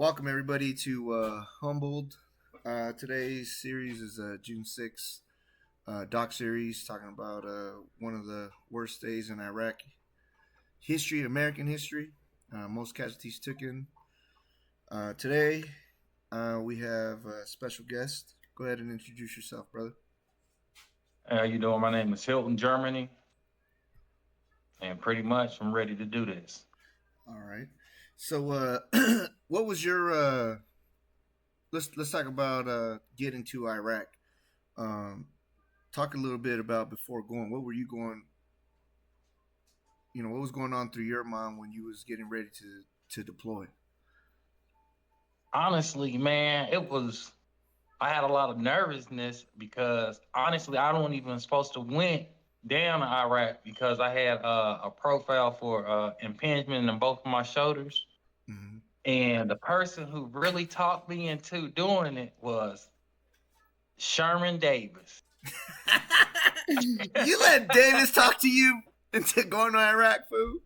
Welcome everybody to Humbled. Today's series is June 6th doc series talking about one of the worst days in Iraq history, American history. Most casualties taken. Today we have a special guest. Go ahead and introduce yourself, brother. How you doing? My name is Hilton, Germany, and pretty much I'm ready to do this. All right. So, what was your? Let's talk about getting to Iraq. Talk a little bit about before going. What were you going? What was going on through your mind when you was getting ready to deploy? Honestly, man, I had a lot of nervousness because honestly, I don't even supposed to went down to Iraq because I had a profile for impingement in both of my shoulders. Mm-hmm. And the person who really talked me into doing it was Sherman Davis. You let Davis talk to you into going to Iraq, fool?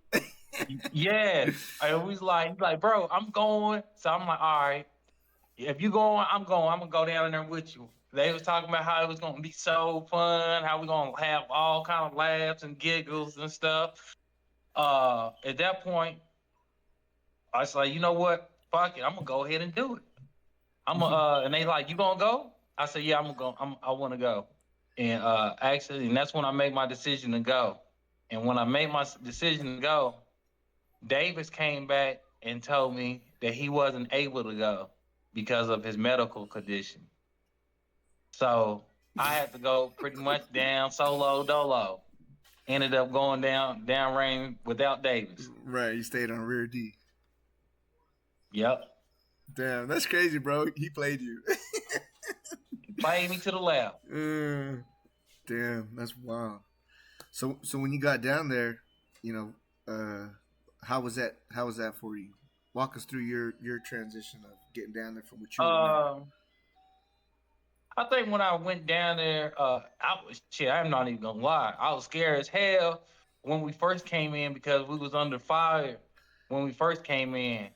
Yeah. I always like, bro, I'm going. So I'm like, all right. If you going, I'm going. I'm gonna go down there with you. They was talking about how it was gonna be so fun, how we gonna have all kind of laughs and giggles and stuff. At that point, I was like, you know what? Fuck it, I'm gonna go ahead and do it. And they like, you gonna go? I said, yeah, I'm gonna go. I want to go. And and that's when I made my decision to go. And when I made my decision to go, Davis came back and told me that he wasn't able to go because of his medical condition. So I had to go pretty much down solo dolo. Ended up going down range without Davis. Right, you stayed on rear D. Yep. Damn, that's crazy, bro. He played you. He played me to the left. Damn, that's wild. So when you got down there, how was that? How was that for you? Walk us through your transition of getting down there from what you were. I think when I went down there, I'm not even gonna lie. I was scared as hell when we first came in because we was under fire when we first came in.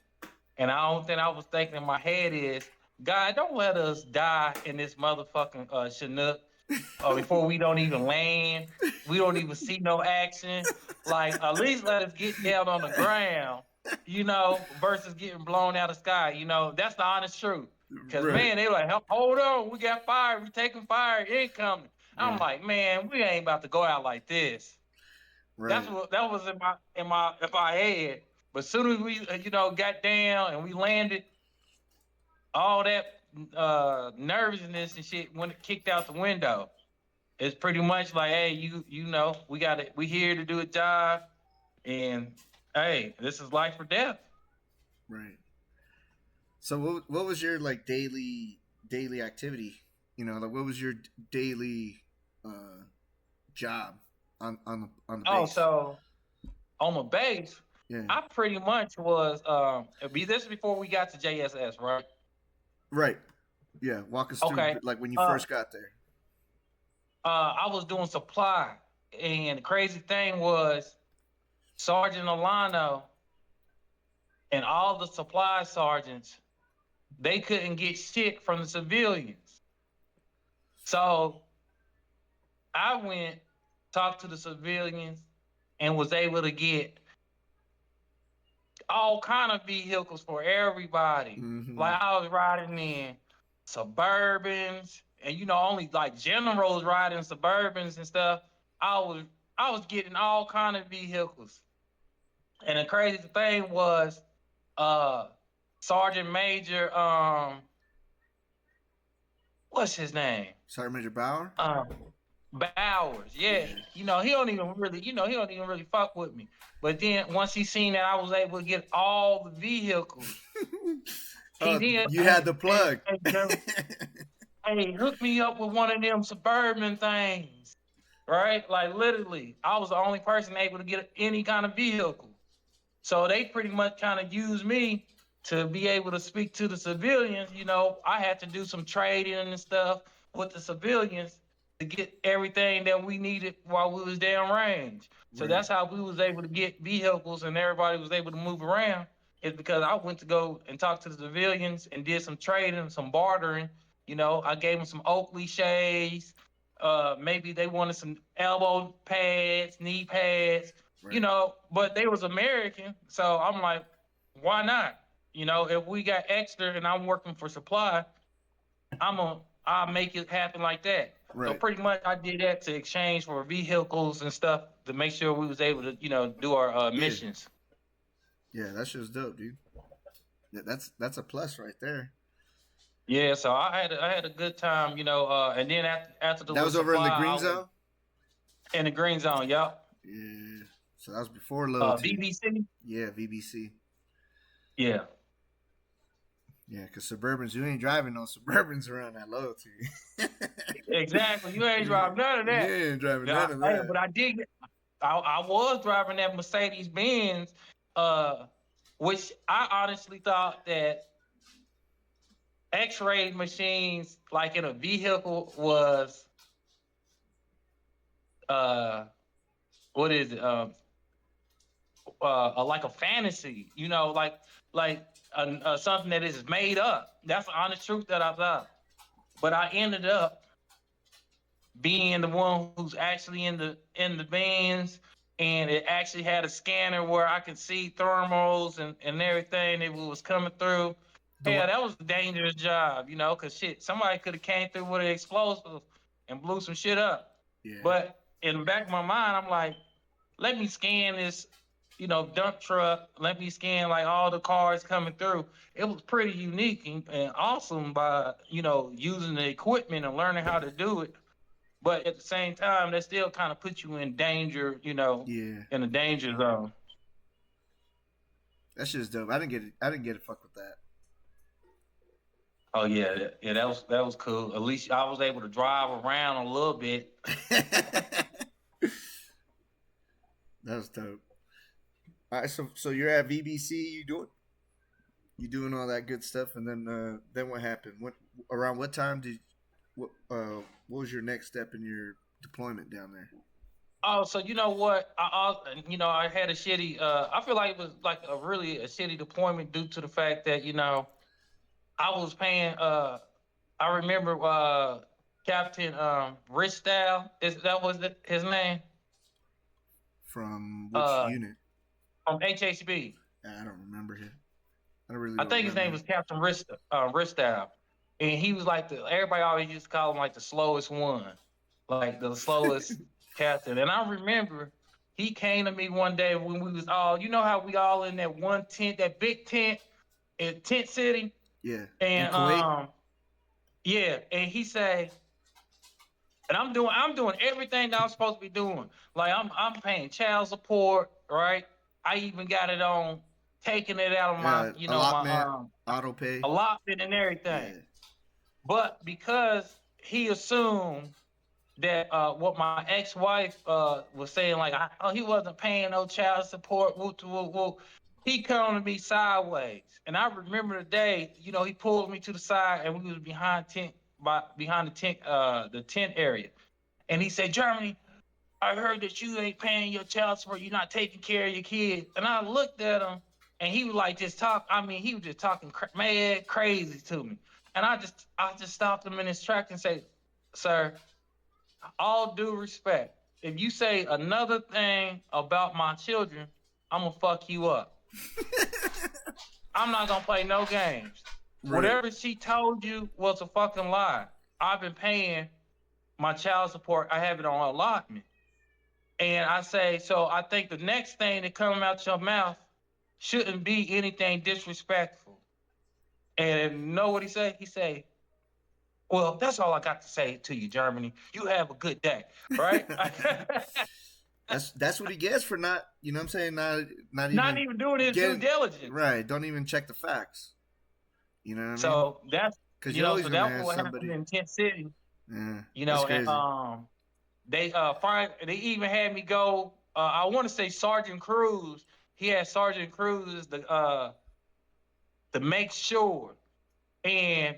And I don't think I was thinking in my head is, God, don't let us die in this motherfucking Chinook before we don't even land. We don't even see no action. Like, at least let us get down on the ground, versus getting blown out of the sky. That's the honest truth. Because, Right. man, they like, hold on, we got fire. We taking fire, incoming. I'm like, man, we ain't about to go out like this. Right. That was in my head. But as soon as we, got down and we landed, all that nervousness and shit when it kicked out the window. It's pretty much like, hey, we here to do a job, and hey, this is life or death. Right. So what was your like daily activity? What was your daily job on the base? Oh, so on the base, yeah. I pretty much was this is before we got to JSS, right? Right. Yeah. Walk us through like when you first got there. I was doing supply, and the crazy thing was Sergeant Alano and all the supply sergeants, they couldn't get shit from the civilians. So I went, talked to the civilians, and was able to get all kind of vehicles for everybody. Mm-hmm. Like I was riding in Suburbans, and only like generals riding Suburbans and stuff. I was getting all kind of vehicles. And the crazy thing was Sergeant Major what's his name? Sergeant Major Bauer? Bowers, yeah. He don't even really fuck with me. But then once he seen that I was able to get all the vehicles, you had the plug. Hey, hook me up with one of them Suburban things, right? Like literally, I was the only person able to get any kind of vehicle. So they pretty much kind of used me to be able to speak to the civilians. I had to do some trading and stuff with the civilians to get everything that we needed while we was downrange. So that's how we was able to get vehicles and everybody was able to move around. is because I went to go and talk to the civilians and did some trading, some bartering. You know, I gave them some Oakley shades. Maybe they wanted some elbow pads, knee pads, you Right. know, but they was American. So I'm like, why not? You know, if we got extra and I'm working for supply, I'll make it happen like that. So Right. pretty much I did that to exchange for vehicles and stuff to make sure we was able to, you know, do our Yeah. missions. Yeah, that's just dope, dude. Yeah, that's a plus right there. Yeah, so I had a good time, you know, and then after the That with was over in supply, the I green was zone. in the green zone. Yep. Yeah. So that was before loyalty. BBC. Yeah, VBC. Yeah. Yeah, because Suburbans, you ain't driving no Suburbans around that loyalty. Exactly. You ain't driving none of You that. ain't driving Yeah, none of hey, that. but I did. I was driving that Mercedes Benz, uh, which I honestly thought that X-ray machines, like in a vehicle, was uh, what is it? Like a fantasy, you know, like something that is made up. That's the honest truth that I thought. But I ended up being the one who's actually in the bins, and it actually had a scanner where I could see thermals and everything that was coming through. The Hell, one, that was a dangerous job, you know, cause shit, somebody could have came through with an explosive and blew some shit up. yeah, But in the back of my mind, I'm like, let me scan this, you know, dump truck. Let me scan like all the cars coming through. It was pretty unique and awesome by, you know, using the equipment and learning how to do it. But at the same time, that still kind of puts you in danger, you know, yeah. in a danger zone. That's just dope. I didn't get it. I didn't get to fuck with that. Oh yeah, yeah, that was cool. At least I was able to drive around a little bit. That was dope. All right, so you're at VBC. You doing all that good stuff, and then what happened? What around what time did what was your next step in your deployment down there? Oh, so you know what? I had a shitty. I feel like it was like a shitty deployment due to the fact that I was paying. I remember Captain Ristow. Is that was his name? From which Uh, unit? from HHB. I don't remember him. I really I don't think his remember name him. was Captain Ristow, and he was like everybody always used to call him like the slowest one, like the slowest captain. And I remember he came to me one day when we was all, you know how we all in that one tent, that big tent in Tent City, Yeah, in and Kuwait. yeah, and he said, and I'm doing everything that I'm supposed to be doing. Like I'm paying child support, right? I even got it on taking it out of my, my Allotment, auto pay. allotment and everything. Yeah, But because he assumed that what my ex-wife was saying, like, he wasn't paying no child support, woo, woo, woo. He come to me sideways, and I remember the day, he pulled me to the side, and we was behind the tent area, and he said, "Germany, I heard that you ain't paying your child support. You're not taking care of your kids." And I looked at him, and he was like just talk. I mean, he was just talking mad crazy to me. And I just stopped him in his track and said, "Sir, all due respect, if you say another thing about my children, I'm gonna fuck you up. I'm not gonna play no games. right. Whatever she told you was a fucking lie. I've been paying my child support. I have it on allotment." And I say, so I think the next thing that comes out your mouth shouldn't be anything disrespectful. And you know what he say? He say, "Well, that's all I got to say to you, Germany. You have a good day." Right? That's what he gets for not, you know what I'm saying, not Not even even doing his due getting diligence. right. Don't even check the facts. You know what I mean? So that's Because you're always so gonna that was have what happened somebody. in Tent City. Yeah, that's And crazy. they even had me go. I want to say Sergeant Cruz. He had Sergeant Cruz to make sure. And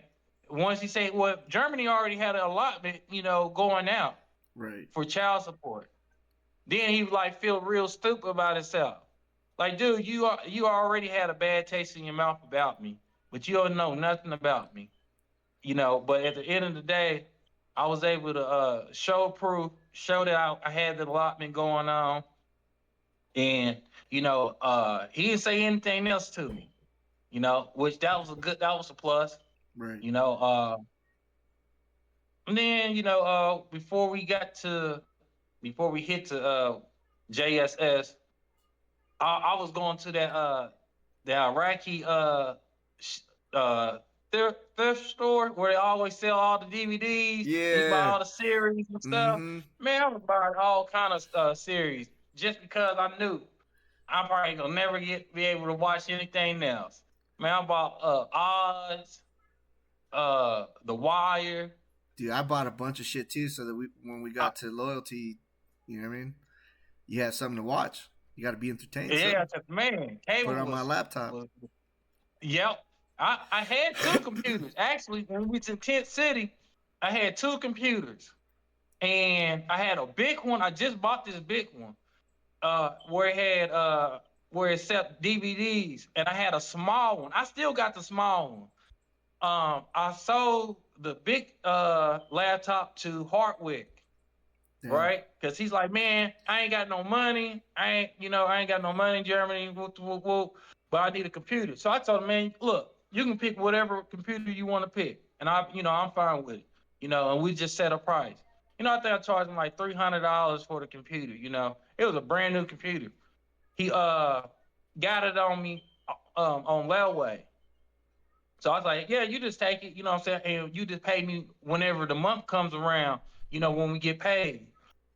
once he said, well, Germany already had an allotment, going out Right. for child support. Then he like feel real stupid about himself. Like, dude, you already had a bad taste in your mouth about me, but you don't know nothing about me. But at the end of the day, I was able to show proof, show that I had the allotment going on, and he didn't say anything else to me. Which that was a plus. Right. You know, and then before we hit to JSS, I was going to the Iraqi uh thrift store where they always sell all the DVDs. You buy Yeah. all the series and stuff. Mm-hmm. Man, I was buying all kind of series just because I knew I'm probably gonna never be able to watch anything else. Man, I bought Oz, The Wire. Dude, I bought a bunch of shit too, so that when we Uh, got to loyalty, you know what I mean? You have something to watch. You got to be entertained. yeah, Something. man, Put cable it on my laptop. was yep. I had two computers. Actually, when we went to Tent City, I had two computers. And I had a big one. I just bought this big one, where it had where it set DVDs, and I had a small one. I still got the small one. I sold the big laptop to Hardwick, Damn. right? Because he's like, man, I ain't got no money. I ain't got no money in Germany. Whoop, whoop, whoop, but I need a computer. So I told him, man, look, you can pick whatever computer you want to pick, and I'm fine with it. And we just set a price. I think I charged him like $300 for the computer. It was a brand new computer. He got it on me on layaway. So I was like, yeah, you just take it, you know what I'm saying? And you just pay me whenever the month comes around, when we get paid.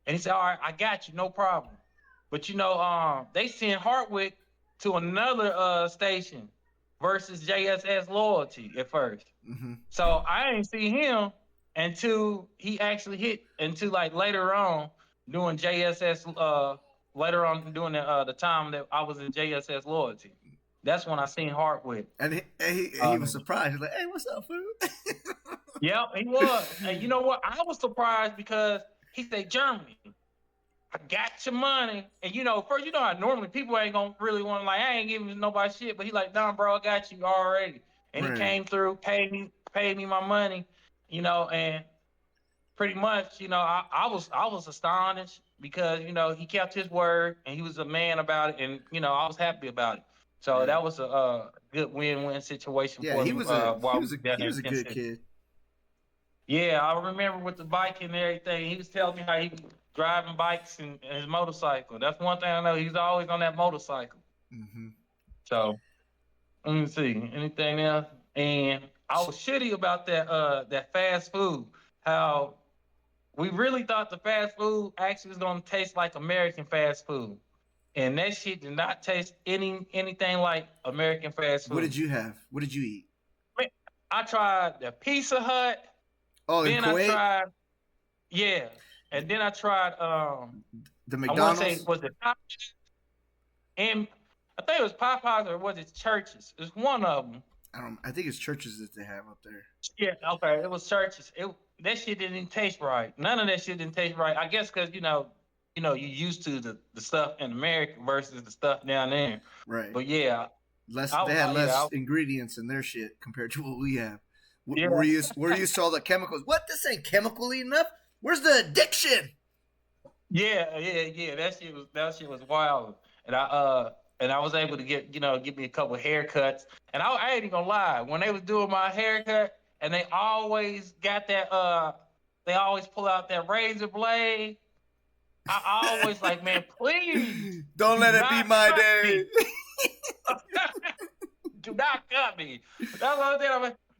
And he said, all right, I got you, no problem. But they sent Hartwick to another station versus JSS Loyalty at first. Mm-hmm. So I didn't see him until he actually hit until like later on doing JSS later on doing the time that I was in JSS Loyalty. That's when I seen Hartwick. And he was surprised. He's like, "Hey, what's up, food?" Yep, he was. And you know what? I was surprised because he said, Germany, I got your money. And first, how normally people ain't gonna really want to, like, I ain't giving nobody shit, but he like, nah, bro, I got you already. And he Right. came through, paid me my money, and pretty much, I was astonished because, he kept his word and he was a man about it, and I was happy about it. So Yeah. that was a good win-win situation Yeah, for he me was a while we were down he there was a in good Tennessee. kid. Yeah, I remember with the bike and everything. He was telling me how he was driving bikes and his motorcycle. That's one thing I know. He's always on that motorcycle. Mm-hmm. So let me see. Anything else? And I was shitty about that fast food. How we really thought the fast food actually was gonna taste like American fast food. And that shit did not taste anything like American fast What food. did you have? What did you eat? I tried the Pizza Hut. Oh, in Then I Kuwait, tried, yeah. And then I tried the I want to say, McDonald's. was it Popeyes? And I think it was Popeyes or was it Churches? It's one of them. I don't. I think it's churches that they have up there. Yeah, okay, it was Churches. That shit didn't taste right. None of that shit didn't taste right. I guess because you used to the stuff in America versus the stuff down there. Right. But yeah, They had less ingredients in their shit compared to what we have. Yeah. Where you saw the chemicals. What? This ain't chemical enough. Where's the addiction? Yeah. That shit was wild. And I was able to give me a couple of haircuts. And I ain't even gonna lie, when they was doing my haircut, and they always got that they always pull out that razor blade. I always like, man, please don't let it be my day. Do not cut me. That's what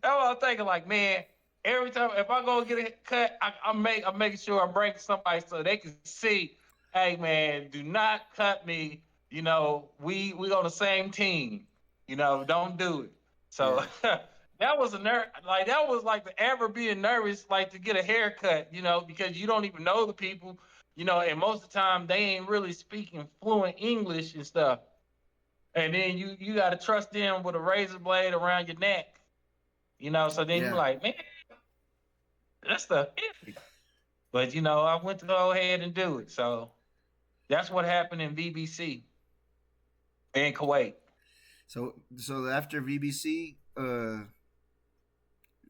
I'm thinking. Like, man, every time if I go get a cut, I'm making sure I'm breaking somebody so they can see. Hey, man, do not cut me. We on the same team. Don't do it. So that was that was like the ever being nervous, like to get a haircut. Because you don't even know the people. And most of the time they ain't really speaking fluent English and stuff. And then you got to trust them with a razor blade around your neck, So then you're like, man, that stuff iffy. But I went to go ahead and do it. So that's what happened in VBC. in Kuwait. So after VBC,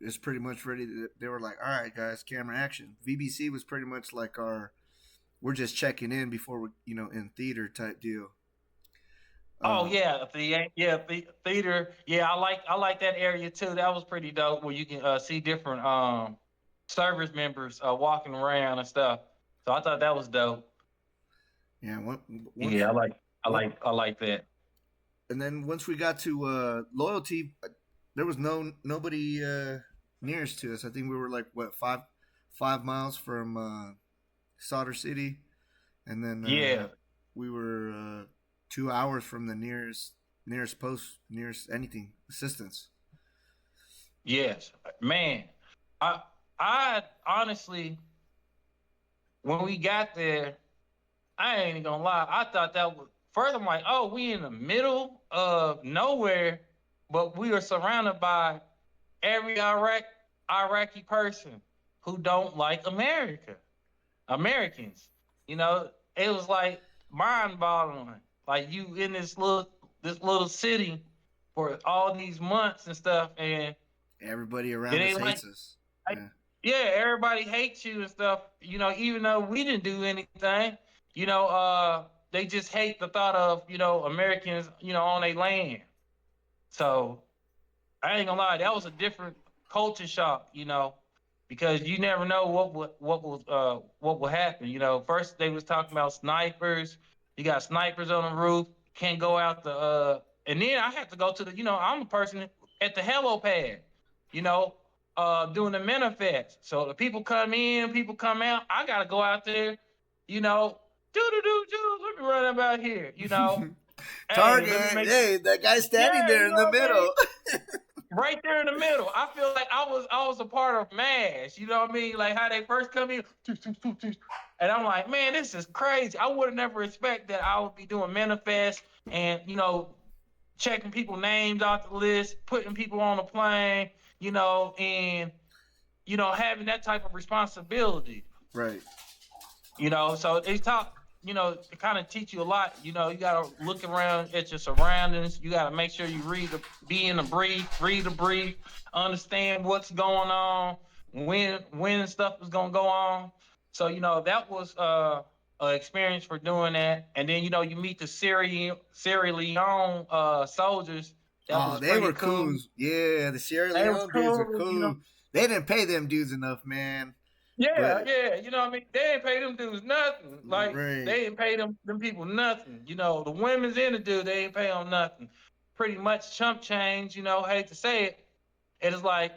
it's pretty much ready. They were like, all right, guys, camera action. VBC was pretty much like we're just checking in before we, in theater type deal. Oh Uh, yeah, the theater. Yeah, I like that area too. That was pretty dope where you can see different service members walking around and stuff. So I thought that was dope. yeah. Once, Yeah, what, I like that. and then once we got to loyalty, there was nobody nearest to us. I think we were like what 5 miles from Solder City, and then Yeah, we were 2 hours from the nearest post, nearest anything assistance. yes, man. I honestly, when we got there, I ain't even gonna lie. I thought that was first. I'm like, oh, we in the middle of nowhere, but we are surrounded by every Iraqi person who don't like Americans. You know, it was like mind-boggling. Like you in this little city for all these months and stuff, and Everybody it around us ain't hates us. like Yeah, yeah, everybody hates you and stuff. You know, even though we didn't do anything, you know, they just hate the thought of Americans, on their land. So I ain't gonna lie, that was a different culture shock, because you never know what will happen. First they was talking about snipers. You got snipers on the roof. Can't go out and then I have to go to I'm a person at the hello pad, you know, doing the manifest. So the people come in, people come out. I gotta go out there, do do do do. Let me run about here, Hey, Target. let me make Hey, that guy's standing yeah, there in the what I mean? middle. Right there in the middle. I feel like I was a part of MASH. You know what I mean? Like how they first come in, and I'm like, man, this is crazy. I would have never expected that I would be doing manifest and checking people names off the list, putting people on the plane, and having that type of responsibility. Right. So they talk, it kind of teach you a lot. You got to look around at your surroundings. You got to make sure you be in the brief, read the brief, understand what's going on, when stuff is gonna go on. So that was an experience for doing that. And then you meet the Sierra Leone soldiers. That Oh, was they pretty were cool. cool. Yeah, the Sierra It was Leone dudes are cool. cool. They didn't pay them dudes enough, man. But Yeah, yeah. What I mean? They ain't pay them dudes nothing. Like right, they ain't pay them people nothing. The women's in the dude, they ain't pay them nothing. Pretty much chump change, hate to say it. It is like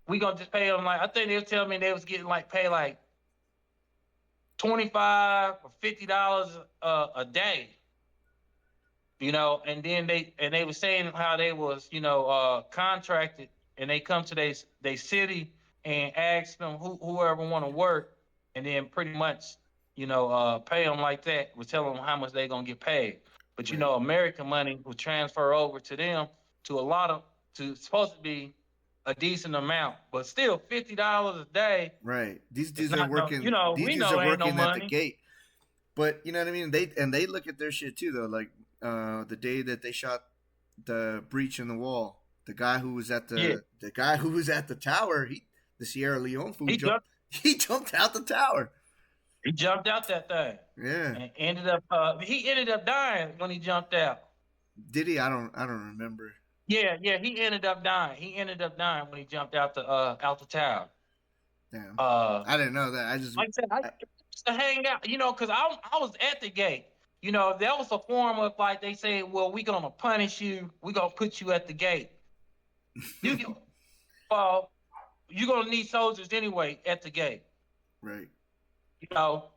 we gonna just pay them like I think they were telling me they was getting like pay like 25 or $50 a day. And then they were saying how they was, contracted and they come to they city and ask them whoever want to work and then pretty much, pay them like that, would tell them how much they gonna get paid. But right, American money will transfer over to them to a lot of to supposed to be a decent amount, but still $50 a day right. These is dudes are not no, working. These we dudes know are it ain't no working at the money. gate. But you know what I mean. They look at their shit too, though. Like the day that they shot the breach in the wall, Yeah, the guy who was at the tower, the Sierra Leone fool he jumped. jumped He jumped out the tower. he jumped out that thing. Yeah. And he ended up dying when he jumped out. Did he? I don't remember. Yeah, yeah, he ended up dying. He ended up dying when he jumped out the tower. Damn. Uh, I didn't know that. like I said, I I used to hang out, because I was at the gate. That was a form of like they say, well, we're gonna punish you. We're gonna put you at the gate. You get- uh, you're gonna need soldiers anyway at the gate. right.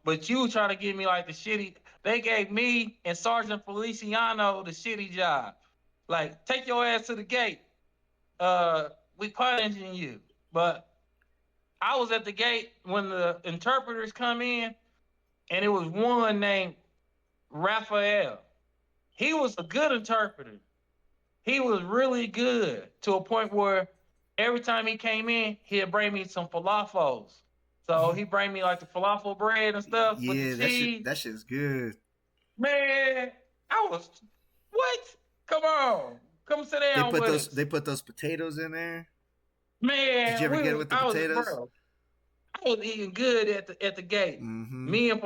But you trying to give me like the shitty. They gave me and Sergeant Feliciano the shitty job. Like, take your ass to the gate. We punishing you. But I was at the gate when the interpreters come in, and it was one named Raphael. He was a good interpreter. He was really good to a point where every time he came in, he'd bring me some falafels. So he bring me like the falafel bread and stuff with the Yeah, cheese. that shit's good. Man, I was. What? Come on. Come sit They down put with those. us. They put those potatoes in there. Did you Man, ever get it with the I was, potatoes? bro. I was eating good at the gate. Mm-hmm. Me and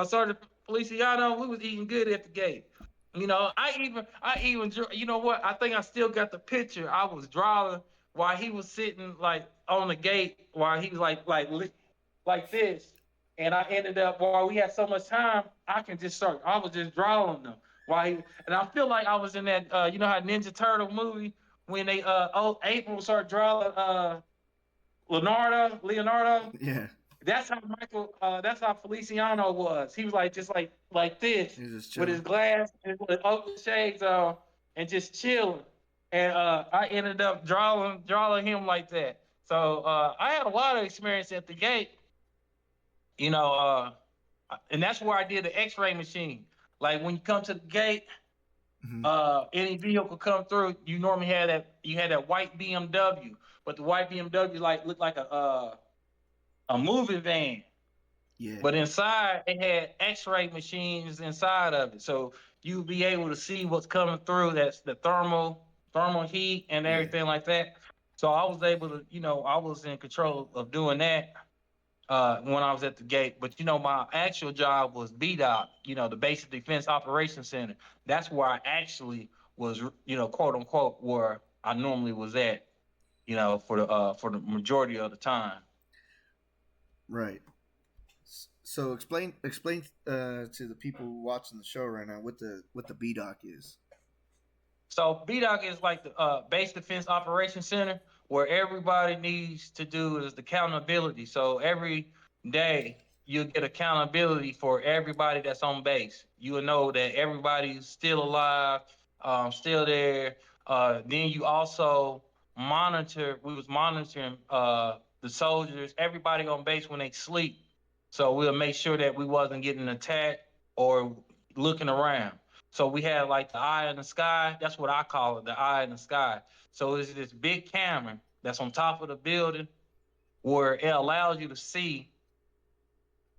Sergeant Feliciano, we was eating good at the gate. I even, you know what? I think I still got the picture. I was driving while he was sitting like on the gate while he was like this, and I ended up while we had so much time, I can just start. I was just drawing them while he, and I feel like I was in that. You know how Ninja Turtle movie when they April started drawing Leonardo. Yeah. That's how That's how Feliciano was. He was like just like this He's just with chilling. his glass and with open shades on and just chilling. And I ended up drawing him like that. So I had a lot of experience at the gate, you know, and that's where I did the X-ray machine. Like when you come to the gate, Mm-hmm. any vehicle come through, you normally had that white BMW, but the white BMW like looked like a moving van. Yeah. But inside, it had X-ray machines inside of it, so you'd be able to see what's coming through. That's the thermal heat and Yeah. everything like that. So I was able to, I was in control of doing that when I was at the gate. But my actual job was BDOC, the Basic Defense Operations Center. That's where I actually was, quote unquote, where I normally was at, for the majority of the time. Right. So explain to the people watching the show right now what the BDOC is. So BDOC is like the Base Defense Operations Center, where everybody needs to do is the accountability. So every day you get accountability for everybody that's on base. You will know that everybody's still alive, still there. Then you also monitor. We was monitoring the soldiers, everybody on base when they sleep. So we'll make sure that we wasn't getting attacked or looking around. So we had like the eye in the sky. That's what I call it, the eye in the sky. So it's this big camera that's on top of the building where it allows you to see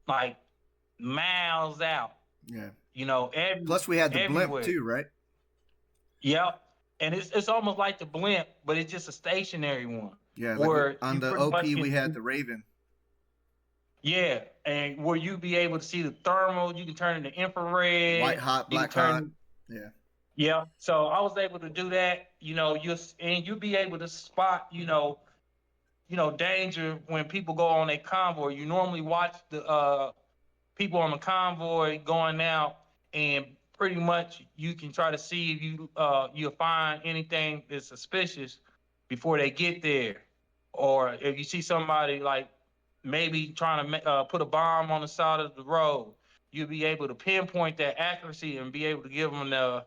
like miles out. Yeah. Every Plus we had the blimp everywhere. too, right? Yep. And it's almost like the blimp, but it's just a stationary one. Yeah, like Where on you the pretty much OP we can, had the Raven. yeah, and where you be able to see the thermal, you can turn it to infrared, White hot, you can black hot. turn. Yeah. Yeah, so I was able to do that. You'll be able to spot, danger when people go on a convoy. You normally watch the people on the convoy going out, and pretty much you can try to see if you'll find anything that's suspicious before they get there, or if you see somebody like maybe trying to put a bomb on the side of the road, you'll be able to pinpoint that accuracy and be able to give them the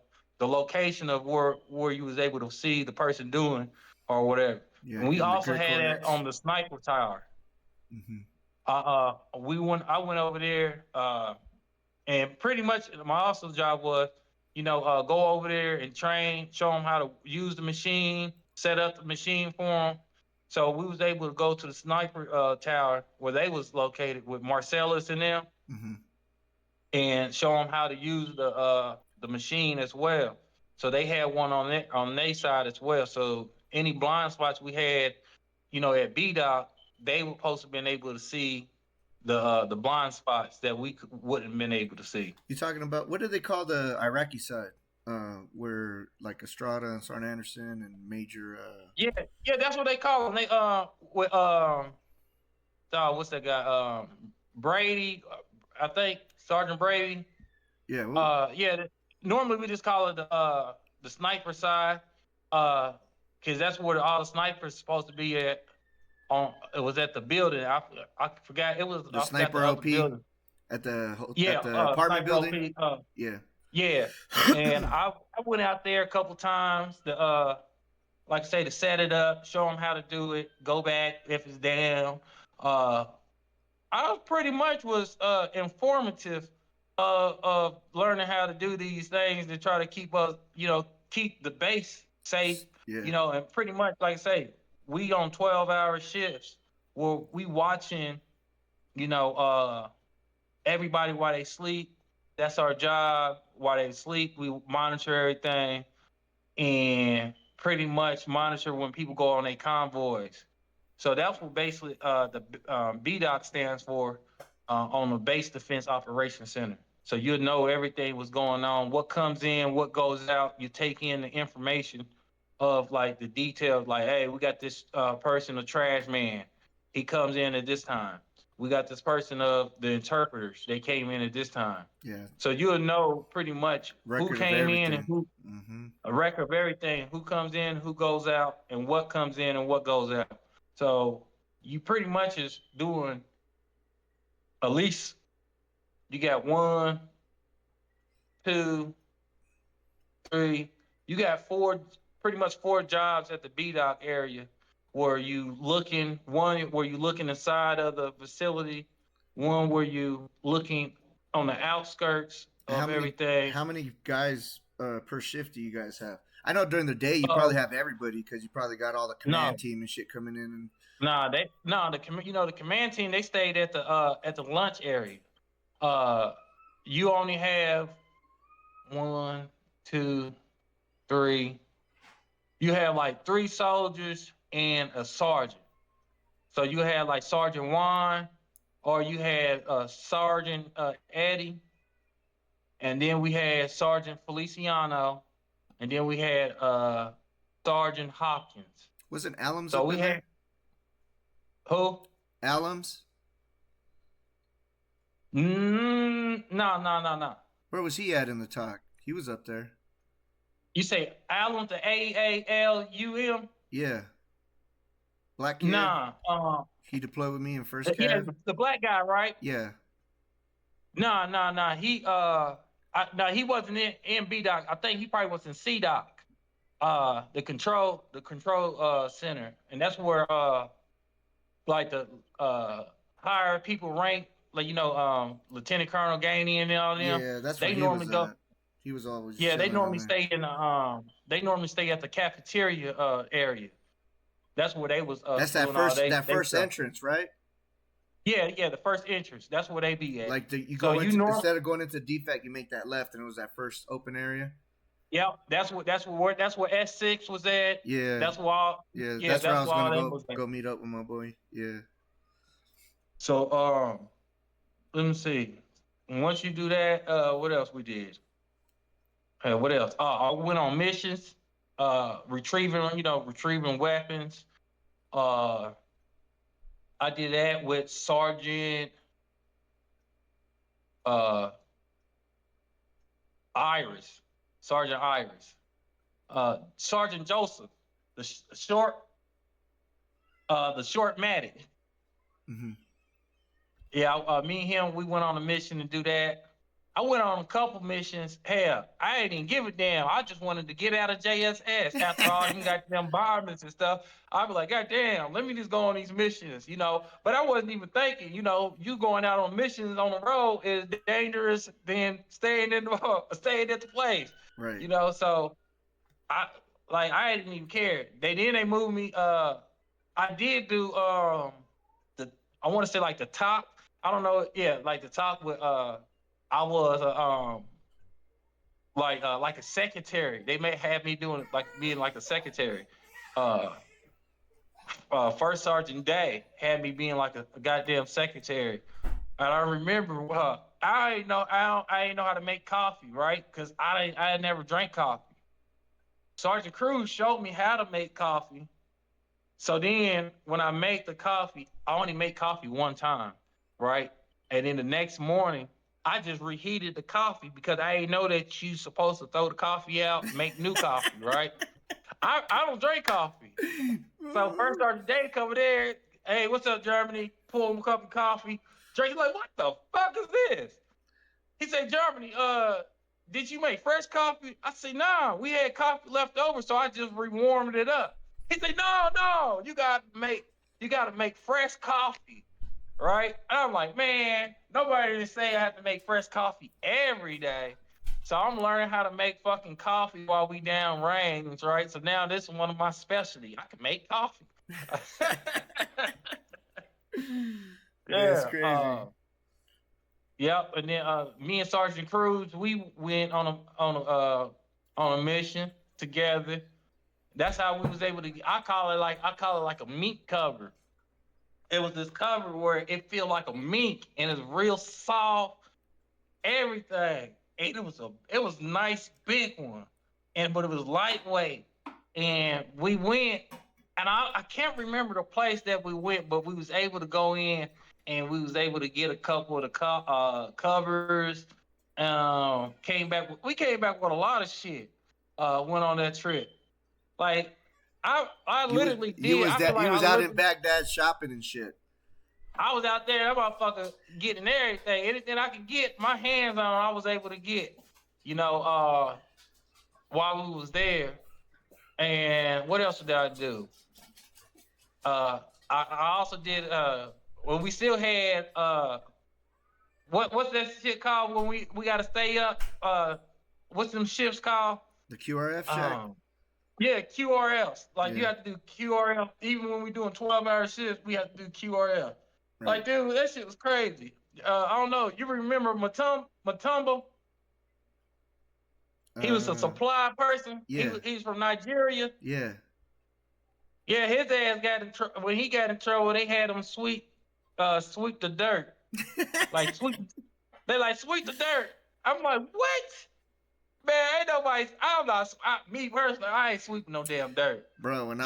location of where you was able to see the person doing or whatever. Yeah, And we give them the also good had that coordinates. on the sniper tower. Mm-hmm. I went over there, and pretty much my also job was, go over there and train, show them how to use the machine, set up the machine for them. So we was able to go to the sniper tower where they was located with Marcellus and them, Mm-hmm. and show them how to use the machine as well. So they had one on their side as well. So any blind spots we had, at BDOC, they were supposed to been able to see the blind spots that we wouldn't have been able to see. You talking about what do they call the Iraqi side? Where like Estrada and Sergeant Anderson and Major. Yeah, yeah, that's what they call them. They with what's that guy? Brady, I think Sergeant Brady. Yeah. Well, Yeah. Normally we just call it the sniper side, because that's where all the snipers supposed to be at. It was at the building. I forgot it was. the I forgot the sniper other OP building. at Yeah, the apartment sniper building. OP. Yeah. Yeah, and I went out there a couple times to like I say, to set it up, show them how to do it, go back if it's down. Uh, I pretty much was informative of learning how to do these things to try to keep us, keep the base safe, Yeah. and pretty much like I say, we on 12-hour shifts where we watching, you know, uh, everybody while they sleep. That's our job. while they sleep. We monitor everything and pretty much monitor when people go on their convoys. So that's what basically the BDOC stands for on the Base Defense Operations Center. So you'll know everything was going on, what comes in, what goes out. You take in the information of like the details, like, hey, we got this person, a trash man. He comes in at this time. We got this person of the interpreters. They came in at this time. Yeah. So you'll know pretty much Record who of came in and everything. who, a record of everything, who comes in, who goes out, and what comes in and what goes out. So you pretty much is doing at least you got 1, 2, 3. You got pretty much 4 jobs at the BDOC area where you looking, one where you looking inside of the facility, one where you looking on the outskirts of everything. How many guys per shift do you guys have? I know during the day you Uh, probably have everybody because you probably got all the command no, team and shit coming in. And the command team, they stayed at the lunch area. You only have 1, 2, 3. You have like 3 soldiers and a sergeant. So you had like Sergeant Juan, or you had Sergeant Eddie, and then we had Sergeant Feliciano, and then we had Sergeant Hopkins. wasn't Allums So up we in had there? who? Allums? No. Where was he at in the talk? He was up there. You say Alum, the AALUM? Yeah. Black kid? Nah. He deployed with me in first Yeah, cav. the black guy, right? Yeah. Nah. He wasn't in BDOC. I think he probably was in CDOC, the control center, and that's where like the higher people rank, like Lieutenant Colonel Gainey and all them. Yeah, that's They where he normally was go. at. He was always Yeah, they chilling normally in there. stay in the they normally stay at the cafeteria area. That's where they was. That's that doing all first stuff. entrance, right? Yeah, the first entrance. That's where they be at. Like you So go into instead of going into defect, you make that left, and it was that first open area. Yeah, that's where S6 was at. Yeah, That's why. yeah, Yeah, that's where I that's was why gonna was go meet up with my boy. Yeah. So let me see. And once you do that, what else we did? What else? I went on missions, retrieving weapons. I did that with Sergeant Iris, Sergeant Iris, Sergeant Joseph, the short Matic. Mm-hmm. Yeah, me and him, we went on a mission to do that. I went on a couple missions. Hell, I ain't even give a damn. I just wanted to get out of JSS after all them goddamn bombings and stuff. I'd be like, God damn, let me just go on these missions, But I wasn't even thinking, you going out on missions on the road is dangerous than staying at the place. Right. So I didn't even care. They moved me. I did do I want to say like the top. I don't know. Yeah, like the top with I was like a secretary. They may have me doing like being like a secretary. First Sergeant Day had me being like a goddamn secretary, and I remember I ain't know how to make coffee, right? Because I had never drank coffee. Sergeant Cruz showed me how to make coffee. So then when I make the coffee, I only make coffee one time, right? And then the next morning, I just reheated the coffee because I ain't know that you supposed to throw the coffee out and make new coffee, right? I don't drink coffee. So first Sergeant Day come there, hey, what's up, Germany? Pour him a cup of coffee. Drake's like, what the fuck is this? He said, Germany, did you make fresh coffee? I said, nah, we had coffee left over, so I just rewarmed it up. He said, no, you gotta make fresh coffee, right? And I'm like, man, nobody didn't say I have to make fresh coffee every day. So I'm learning how to make fucking coffee while we down range, right? So now this is one of my specialties. I can make coffee. That's crazy. Yep. And then me and Sergeant Cruz, we went on a mission together. That's how we was able to. I call it like a mink cover. It was this cover where it feel like a mink and it's real soft, everything. And it was nice big one, but it was lightweight. And we went, and I can't remember the place that we went, but we was able to go in and we was able to get a couple of the covers. We came back with a lot of shit. Went on that trip. Like I literally did. I feel like he was I out in literally, Baghdad shopping and shit. I was out there, that motherfucker getting everything. Anything I could get my hands on, I was able to get. You know, while we was there. And what else did I do? I also did when we still had what's that shit called when we gotta stay up? What's them shifts called? The QRF check. Yeah, QRFs. Like you Yeah. have to do QRF even when we're doing 12-hour shifts. We have to do QRF. Right. Like, dude, that shit was crazy. I don't know. You remember Matumba? He was a supply person. Yeah. He was from Nigeria. Yeah. Yeah, his ass got in trouble. When he got in trouble, they had him sweep the dirt. Like sweep the dirt. I'm like, what? Man, ain't nobody. Me personally, I ain't sweeping no damn dirt. Bro, when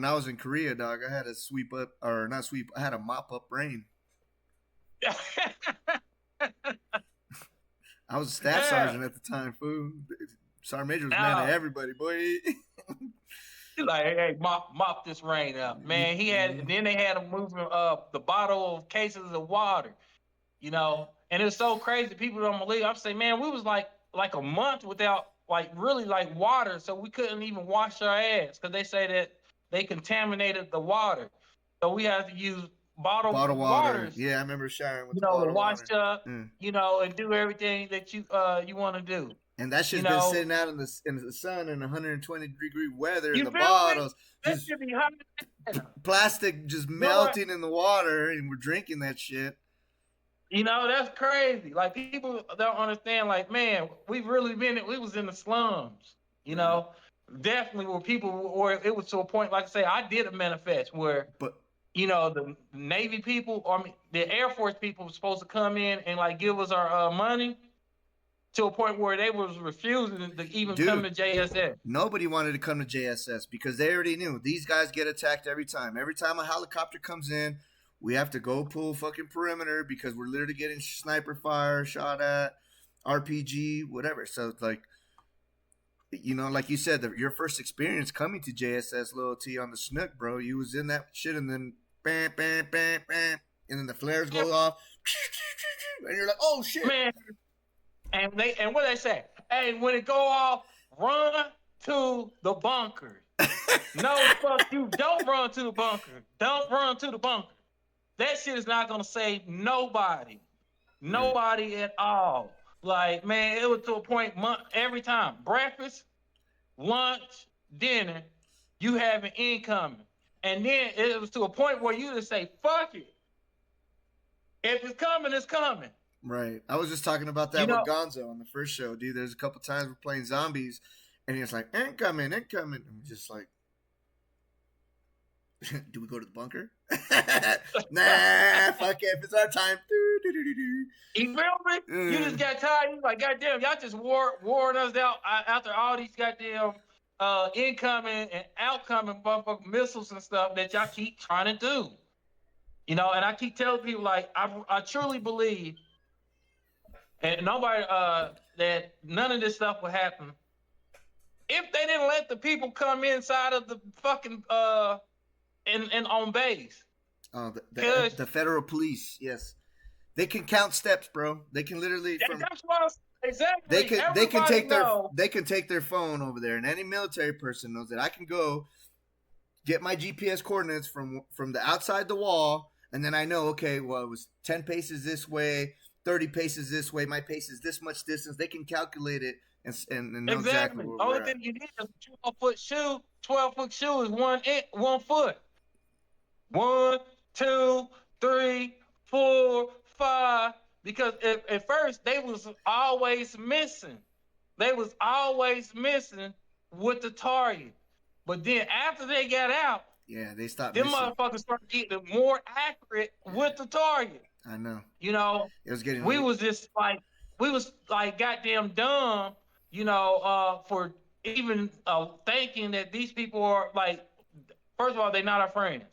I was in Korea, dog, I had to sweep up, or not sweep. I had to mop up rain. I was a staff sergeant at the time, fool. Sergeant Major was mad at everybody, boy. Like, hey, mop this rain up, man. He had, and then they had him moving the bottle of cases of water, you know. And it was so crazy. People don't believe. I'm saying, man, we was like a month without really water, so we couldn't even wash our ass because they say that they contaminated the water, so we had to use bottled water. Yeah, I remember showering with to wash water. up, you know, and do everything that you want to do. And that shit's been sitting out in the sun in 120-degree weather in the feel bottles. That should be hot. Plastic just melting in the water, and we're drinking that shit. You know, that's crazy. Like, people don't understand. Like, man, we was in the slums. You know, definitely where people, or it was to a point. Like I say, I did a manifest where, you know, the Navy people, the Air Force people, were supposed to come in and like give us our money. To a point where they was refusing to even come to JSS. Nobody wanted to come to JSS because they already knew these guys get attacked every time. Every time a helicopter comes in, we have to go pull fucking perimeter because we're literally getting sniper fire, shot at, RPG, whatever. So it's like, you know, like you said, your first experience coming to JSS Loyalty on the Snook, bro, you was in that shit, and then bam, bam, bam, bam, and then the flares go off, and you're like, oh shit, man. And what they say? Hey, when it go off, run to the bunker. No, fuck you. Don't run to the bunker. Don't run to the bunker. That shit is not gonna save nobody. Nobody at all. Like, man, it was to a point every time. Breakfast, lunch, dinner, you have an incoming. And then it was to a point where you just say, fuck it. If it's coming, it's coming. Right. I was just talking about that with Gonzo on the first show, dude. There's a couple times we're playing zombies, and he's like, incoming. I'm just like, do we go to the bunker? Nah, fuck it. If it's our time. You feel me? You just got tired. You like, goddamn, y'all just wore us out after all these goddamn incoming and outcoming motherfucking missiles and stuff that y'all keep trying to do. You know, and I keep telling people, like, I truly believe, and nobody that none of this stuff would happen if they didn't let the people come inside of the fucking and on base. Oh, the federal police, yes, they can count steps, bro. They can literally exactly. They can take their phone over there, and any military person knows that I can go get my GPS coordinates from the outside the wall, and then I know, okay, well, it was 10 paces this way, 30 paces this way, my pace is this much distance. They can calculate it and know exactly where Only thing you need is a 12-foot shoe. 12-foot shoe is 1 foot. 1, 2, 3, 4, 5. because at first they was always missing. They was always missing with the target. But then after they got out, Yeah, they stopped them missing. motherfuckers started getting more accurate with the target. I know. You know, It was getting. we was just like goddamn dumb, for even thinking that these people are like, first of all, they're not our friends.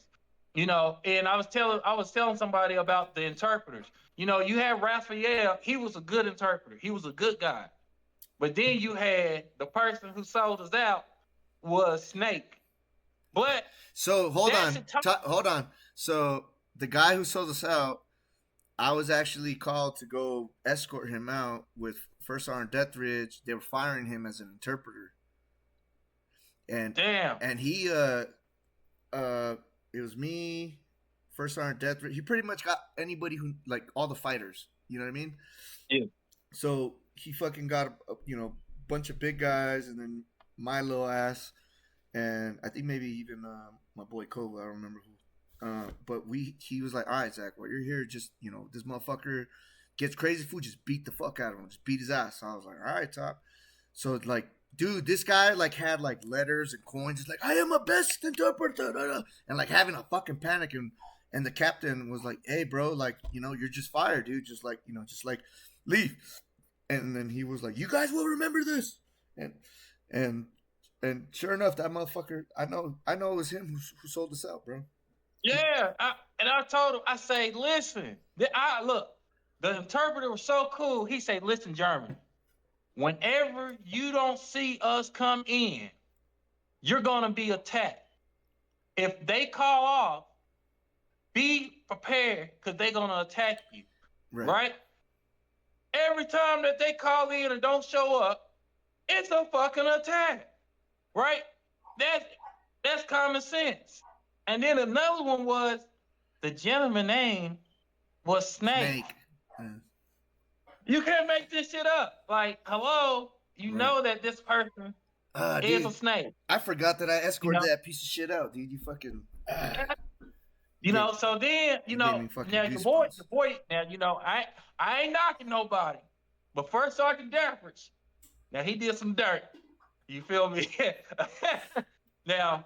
And I was telling somebody about the interpreters. You had Raphael, he was a good interpreter. He was a good guy. But then you had the person who sold us out was Snake. But So hold that's on, the hold on. So the guy who sold us out, I was actually called to go escort him out with First Sergeant Deathridge. They were firing him as an interpreter, and damn. and he it was me, First Sergeant Deathridge. He pretty much got anybody who, like, all the fighters. You know what I mean? Yeah. So he fucking got a bunch of big guys, and then my little ass, and I think maybe even my boy Cole. I don't remember who. But he was like, all right, Zach, while you're here, just, this motherfucker gets crazy food, just beat the fuck out of him, just beat his ass. So I was like, all right, Top. So like, dude, this guy like had like letters and coins. He's like, I am a best interpreter, and like having a fucking panic. And the captain was like, hey, bro, like, you're just fired, dude. Just like, just like leave. And then he was like, you guys will remember this. And sure enough, that motherfucker, I know it was him who sold us out, bro. Yeah, I told him, I say, listen, look, the interpreter was so cool. He said, listen, German, whenever you don't see us come in, you're gonna be attacked. If they call off, be prepared because they're gonna attack you. Right? Every time that they call in and don't show up, it's a fucking attack. Right? That's common sense. And then another one was the gentleman name was Snake. You can't make this shit up. Like, hello, know that this person is a snake. I forgot that I escorted that piece of shit out, dude. You fucking. So then, now the boy, now, I ain't knocking nobody, but First Sergeant Daffridge, now he did some dirt. You feel me? Now,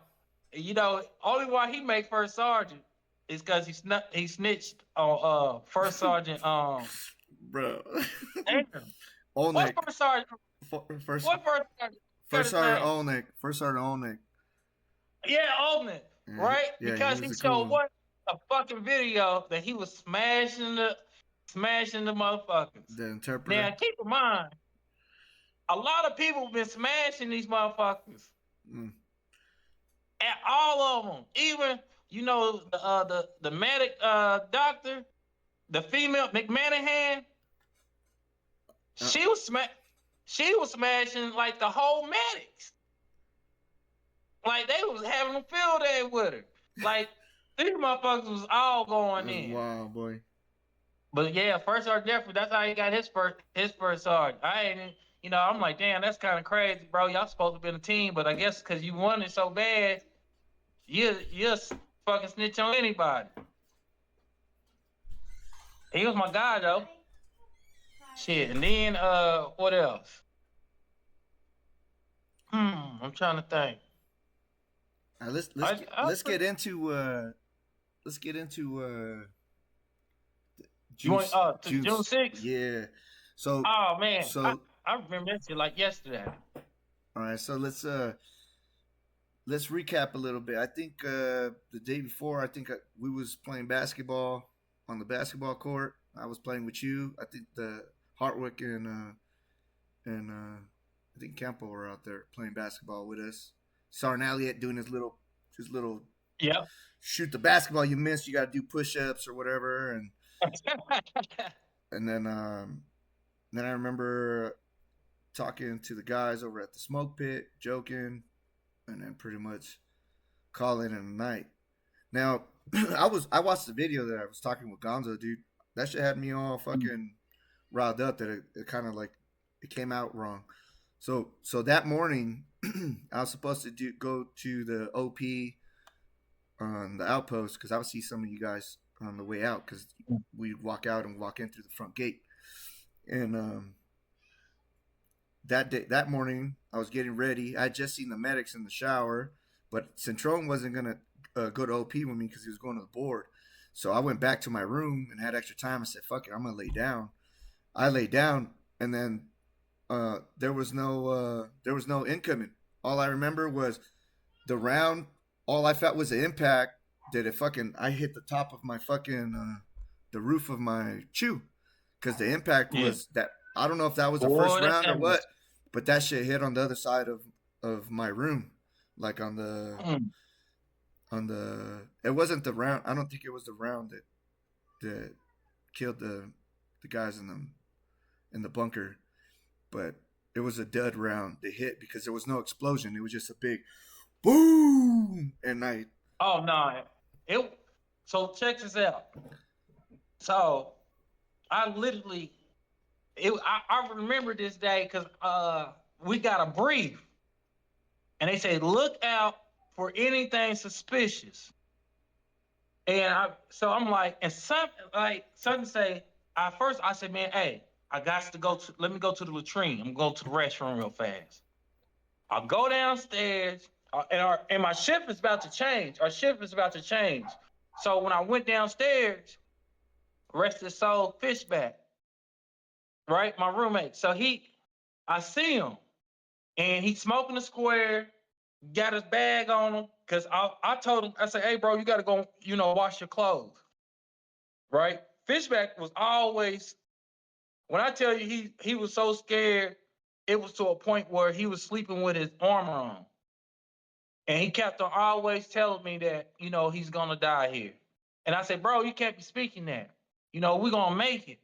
only why he make First Sergeant is because he snitched on First Sergeant bro. What's First Sergeant? First Sergeant Olnick. First Sergeant Olnick. Yeah, Olnick. Right? Because he showed a fucking video that he was smashing the motherfuckers. The interpreter. Now keep in mind, a lot of people have been smashing these motherfuckers. At all of them. Even, the medic doctor, the female McManahan, she was smashing like the whole medics. Like they was having a field day with her. Like these motherfuckers was all going in. Wow, boy. But yeah, First Sergeant Jeffrey, that's how he got his first sergeant. I ain't, I'm like, damn, that's kind of crazy, bro. Y'all supposed to be in a team, but I guess because you won it so bad, you fucking snitch on anybody. He was my guy though. Shit, and then what else? I'm trying to think. Let's get into June 6th? Yeah. So. Oh man. So I remember that shit like yesterday. All right, so let's recap a little bit. I think the day before, I think we was playing basketball on the basketball court. I was playing with you. I think the Hartwick and I think Campo were out there playing basketball with us. Sergeant Elliott doing his little shoot the basketball you missed. You got to do push-ups or whatever, and and then I remember talking to the guys over at the smoke pit, joking, and then pretty much calling it a night. Now, I watched the video that I was talking with Gonzo, dude. That shit had me all fucking riled up that it kind of like it came out wrong. So that morning, I was supposed to go to the OP on the outpost because I would see some of you guys on the way out because we'd walk out and walk in through the front gate. And that morning, I was getting ready. I had just seen the medics in the shower, but Centrone wasn't gonna go to OP with me because he was going to the board. So I went back to my room and had extra time. I said, "Fuck it, I'm gonna lay down." I laid down, and then there was no incoming. All I remember was the round. All I felt was the impact. I hit the top of my fucking the roof of my chew because the impact was that. I don't know if that was the first round or what, but that shit hit on the other side of my room, like on the. It wasn't the round. I don't think it was the round that killed the guys in the bunker, but it was a dud round. They hit because there was no explosion. It was just a big boom, and Oh no! So check this out. So I literally, I remember this day because we got a brief, and they said look out for anything suspicious. And I'm like, and something say. At first, I said, man, hey, I got to go. Let me go to the latrine. I'm going to the restroom real fast. I'll go downstairs, and my shift is about to change. Our shift is about to change. So when I went downstairs, rest his soul, Fishback, right, my roommate. So I see him, and he's smoking a square, got his bag on him. Cause I told him, I said, hey, bro, you got to go, wash your clothes, right? Fishback was always, when I tell you he was so scared, it was to a point where he was sleeping with his armor on. And he kept on always telling me that, he's gonna die here. And I said, bro, you can't be speaking that. We're gonna make it.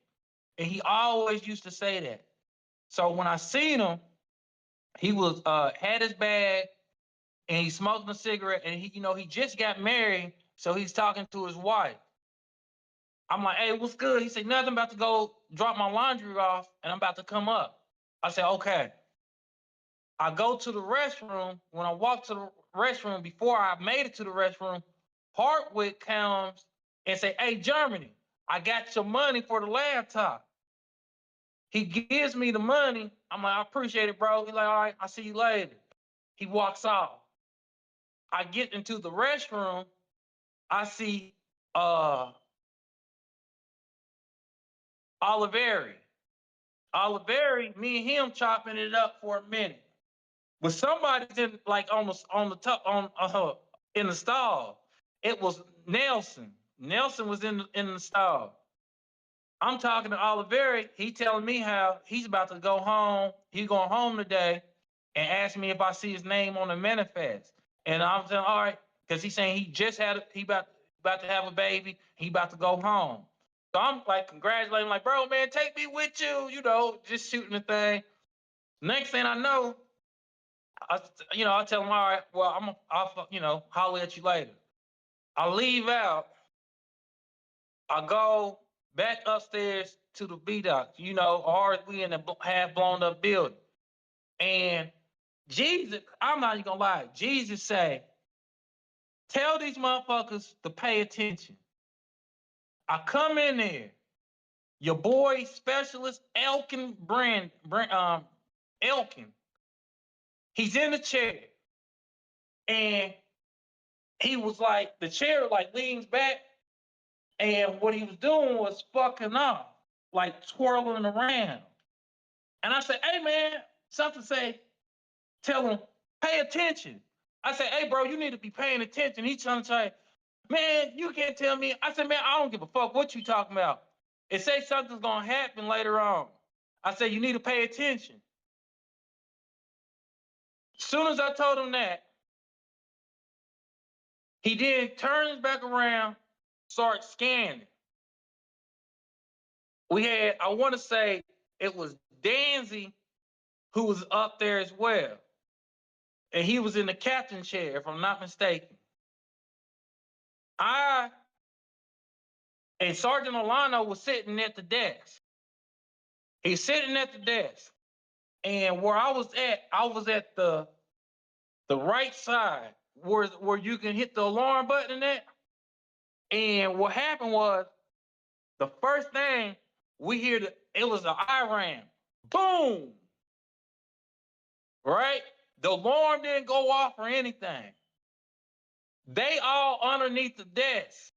And he always used to say that. So when I seen him, he was had his bag and he's smoking a cigarette and he just got married, so he's talking to his wife. I'm like, hey, what's good? He said, nothing, about to go drop my laundry off and I'm about to come up. I said, okay. I go to the restroom. When I walk to the restroom, before I made it to the restroom, Hartwick comes and say, hey, Germany, I got your money for the laptop. He gives me the money. I'm like, I appreciate it, bro. He's like, all right, I'll see you later. He walks off. I get into the restroom. I see Oliveri. Oliveri, me and him chopping it up for a minute. But somebody's in on the top in the stall. It was Nelson. Nelson was in the stall. I'm talking to Oliveri. He telling me how he's about to go home. He's going home today, and asked me if I see his name on the manifest. And I'm saying, all right, because he's saying he about to have a baby. He about to go home. So I'm like congratulating, like, bro, man, take me with you. Just shooting the thing. Next thing I know, I tell him, all right, well, I'll holler at you later. I leave out. I go back upstairs to the B dock, or we in a half blown up building. And Jesus, I'm not even gonna lie, Jesus say, tell these motherfuckers to pay attention. I come in there, your boy specialist Elkin Elkin. He's in the chair. And he was like, the chair like leans back. And what he was doing was fucking off, like twirling around. And I said, hey man, something say, tell him, pay attention. I said, hey bro, you need to be paying attention. He's trying to say, man, you can't tell me. I said, man, I don't give a fuck what you talking about. It say something's gonna happen later on. I said, you need to pay attention. As soon as I told him that, he then turns back around, starts scanning. We had, I want to say it was Danzy who was up there as well. And he was in the captain chair, if I'm not mistaken. And Sergeant Olano was sitting at the desk. He's sitting at the desk. And where I was at the right side where you can hit the alarm button at. And what happened was the first thing we hear, it was an Iran. Boom. Right? The alarm didn't go off or anything. They all underneath the desk.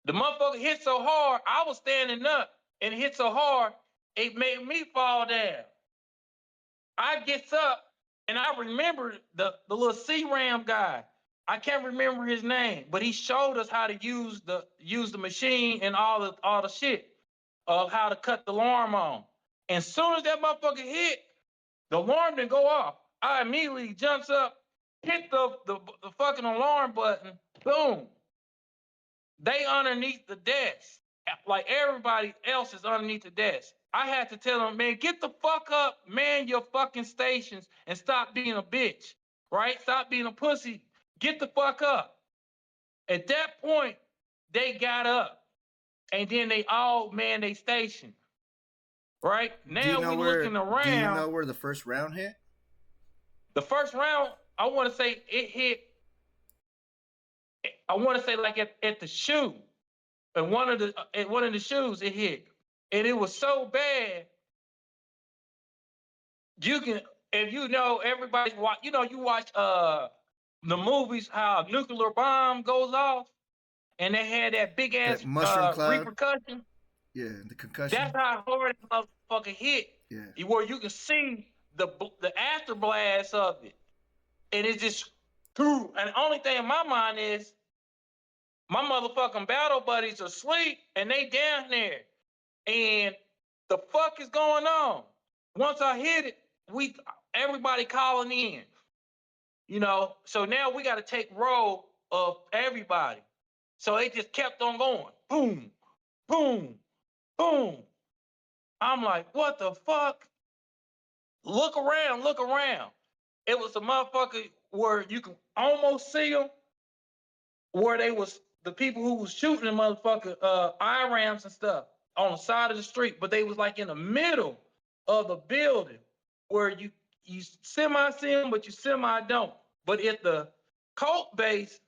The motherfucker hit so hard, I was standing up and it hit so hard, it made me fall down. I gets up and I remember the little C-Ram guy. I can't remember his name, but he showed us how to use the machine and all the shit of how to cut the alarm on. And soon as that motherfucker hit, the alarm didn't go off. I immediately jumps up, hit the fucking alarm button, boom. They underneath the desk. Like everybody else is underneath the desk. I had to tell them, man, get the fuck up, man, your fucking stations and stop being a bitch, right? Stop being a pussy. Get the fuck up. At that point, they got up and then they all man they station, right? Now we looking around. Do you know where the first round hit? The first round, I want to say it hit, I want to say like at the shoe. And one of the shoes it hit. And it was so bad. You can, if you know, everybody's watch, you know, you watch the movies how a nuclear bomb goes off and they had that big ass mushroom cloud repercussion. Yeah, the concussion. That's how hard that motherfucker hit. Yeah. Where you can see the afterblast of it. And it's just through. And the only thing in my mind is my motherfucking battle buddies are asleep and they down there. And the fuck is going on? Once I hit it, everybody calling in. You know, so now we got to take roll of everybody. So it just kept on going. Boom, boom, boom. I'm like, what the fuck? Look around, look around. It was a motherfucker where you can almost see them, where they was the people who was shooting the motherfucker IRAMs and stuff on the side of the street, but they was like in the middle of the building where you semi see them, but you semi don't. But if the cult base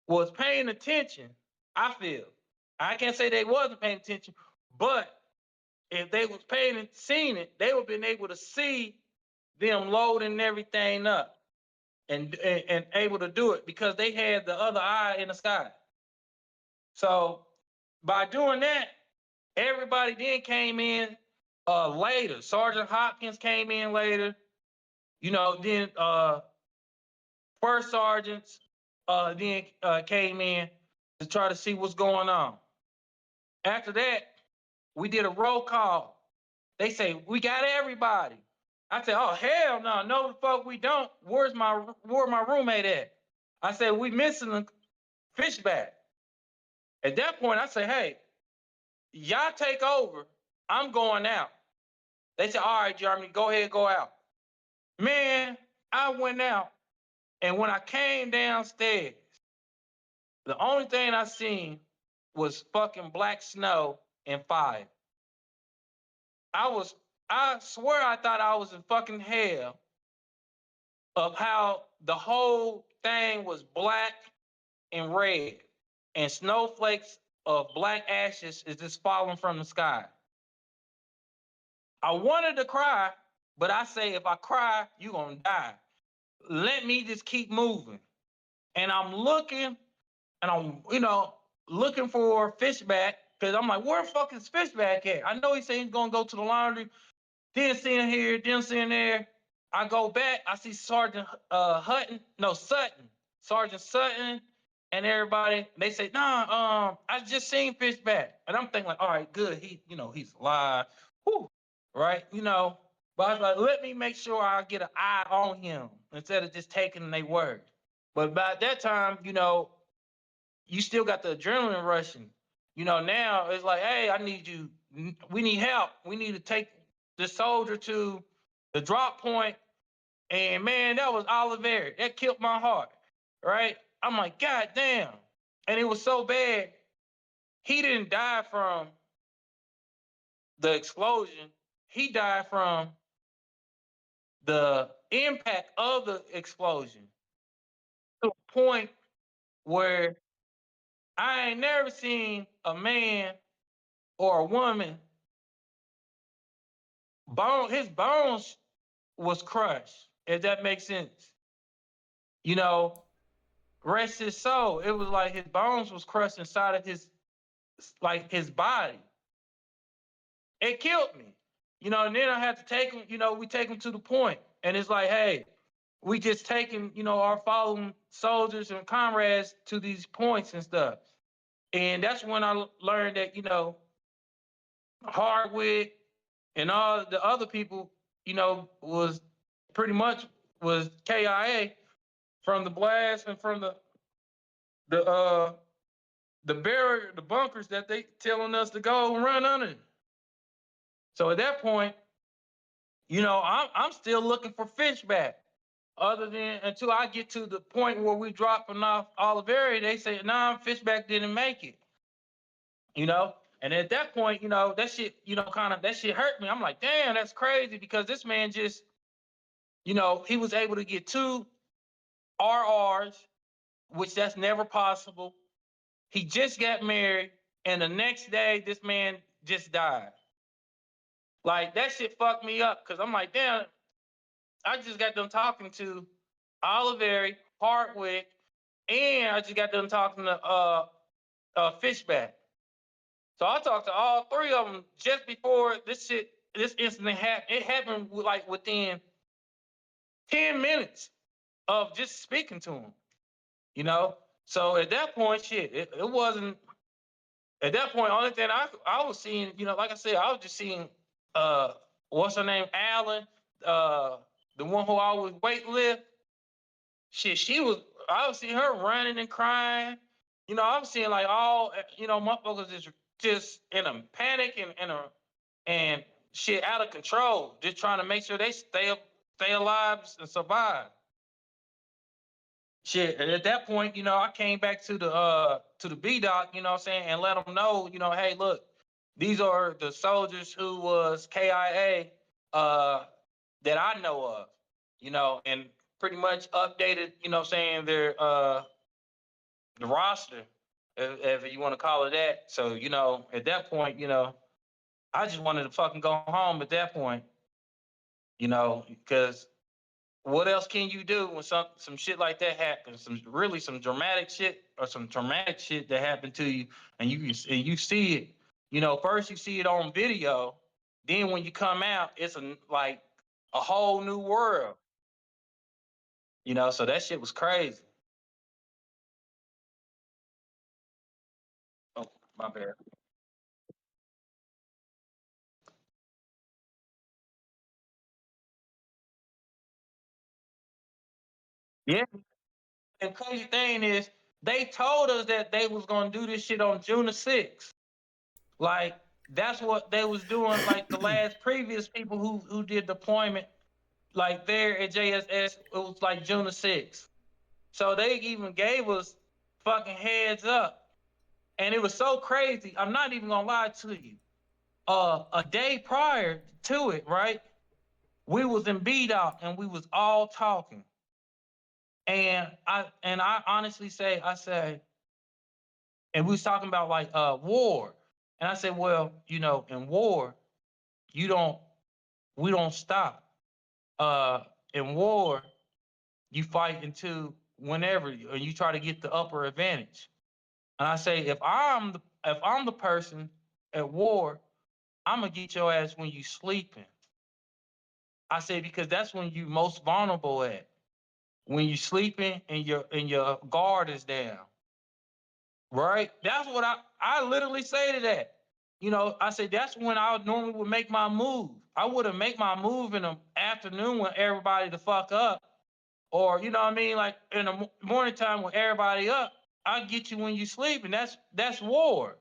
was paying attention, I feel. I can't say they wasn't paying attention, but if they was paying and seeing it, they would have been able to see them loading everything up and able to do it because they had the other eye in the sky. So by doing that, everybody then came in later. Sergeant Hopkins came in later. You know, then first sergeants then came in to try to see what's going on. After that, we did a roll call. They say, we got everybody. I said, oh, hell no, no the fuck we don't. Where my roommate at? I said, we missing a fishback. At that point, I say, hey, y'all take over. I'm going out. They said, all right, Germany, go ahead, go out. Man, I went out. And when I came downstairs, the only thing I seen was fucking black snow and fire. I swear I thought I was in fucking hell of how the whole thing was black and red and snowflakes of black ashes is just falling from the sky. I wanted to cry, but I say, if I cry, you're gonna die. Let me just keep moving. And I'm looking and I'm, looking for Fishback because I'm like, where the fuck is Fishback at? I know he said he's gonna go to the laundry. Didn't see him here, didn't see him there. I go back, I see Sergeant Sutton, Sergeant Sutton, and everybody. They say, nah, I just seen Fishback, and I'm thinking like, all right, good, he's alive, whew, right, But I was like, let me make sure I get an eye on him instead of just taking their word. But by that time, you still got the adrenaline rushing. Now it's like, hey, I need you. We need help. We need to take the soldier to the drop point. And man, that was Oliver. That killed my heart, right? I'm like, God damn. And it was so bad. He didn't die from the explosion. He died from the impact of the explosion to a point where I ain't never seen a man or a woman his bones was crushed, if that makes sense. You know, rest his soul. It was like his bones was crushed inside of his body. It killed me. And then I had to take him, we take him to the point. And it's like, hey, we just taking, our fallen soldiers and comrades to these points and stuff. And that's when I learned that, Hardwick and all the other people, was pretty much was KIA from the blast and from the barrier, the bunkers that they telling us to go and run under. So at that point, I'm still looking for Fishback. Other than until I get to the point where we dropping off Oliveri, they say, nah, Fishback didn't make it. And at that point, that shit, that shit hurt me. I'm like, damn, that's crazy because this man just, he was able to get 2 RRs, which that's never possible. He just got married, and the next day, this man just died. Like, that shit fucked me up because I'm like, damn, I just got done talking to Oliveri, Hardwick, and I just got done talking to Fishback. So I talked to all 3 of them just before this incident happened. It happened like within 10 minutes of just speaking to them. So at that point, shit, it wasn't. At that point, only thing I was seeing, like I said, I was just seeing what's her name, Alan, the one who always weight lift. Shit, I was seeing her running and crying. I was seeing like all, motherfuckers just in a panic and shit out of control, just trying to make sure they stay alive and survive. Shit, and at that point, I came back to the B doc, what I'm saying, and let them know, hey, look, these are the soldiers who was KIA that I know of, and pretty much updated, what I'm saying, their the roster, if you want to call it that. So, at that point, I just wanted to fucking go home at that point, because what else can you do when some shit like that happens? Some dramatic shit or some traumatic shit that happened to you, and you see it. First you see it on video, then when you come out, it's like a whole new world. So that shit was crazy. Oh, my bad. Yeah. And crazy thing is, they told us that they was gonna do this shit on June the 6th. Like that's what they was doing. Like the last previous people who did deployment, like there at JSS, it was like June the 6th. So they even gave us fucking heads up, and it was so crazy. I'm not even gonna lie to you. A day prior to it, right? We was in B-Doc and we was all talking. And I honestly say, and we was talking about like war. And I said, well, in war, you don't we don't stop. In war, you fight until whenever you try to get the upper advantage. And I say, if I'm the person at war, I'm gonna get your ass when you sleeping. I say because that's when you most vulnerable at. When you sleeping and your guard is down. Right? That's what I literally say to that. I say that's when I normally would make my move. I wouldn't make my move in the afternoon when everybody the fuck up. Or you know what I mean, like in the morning time when everybody up, I get you when you sleep, and that's war.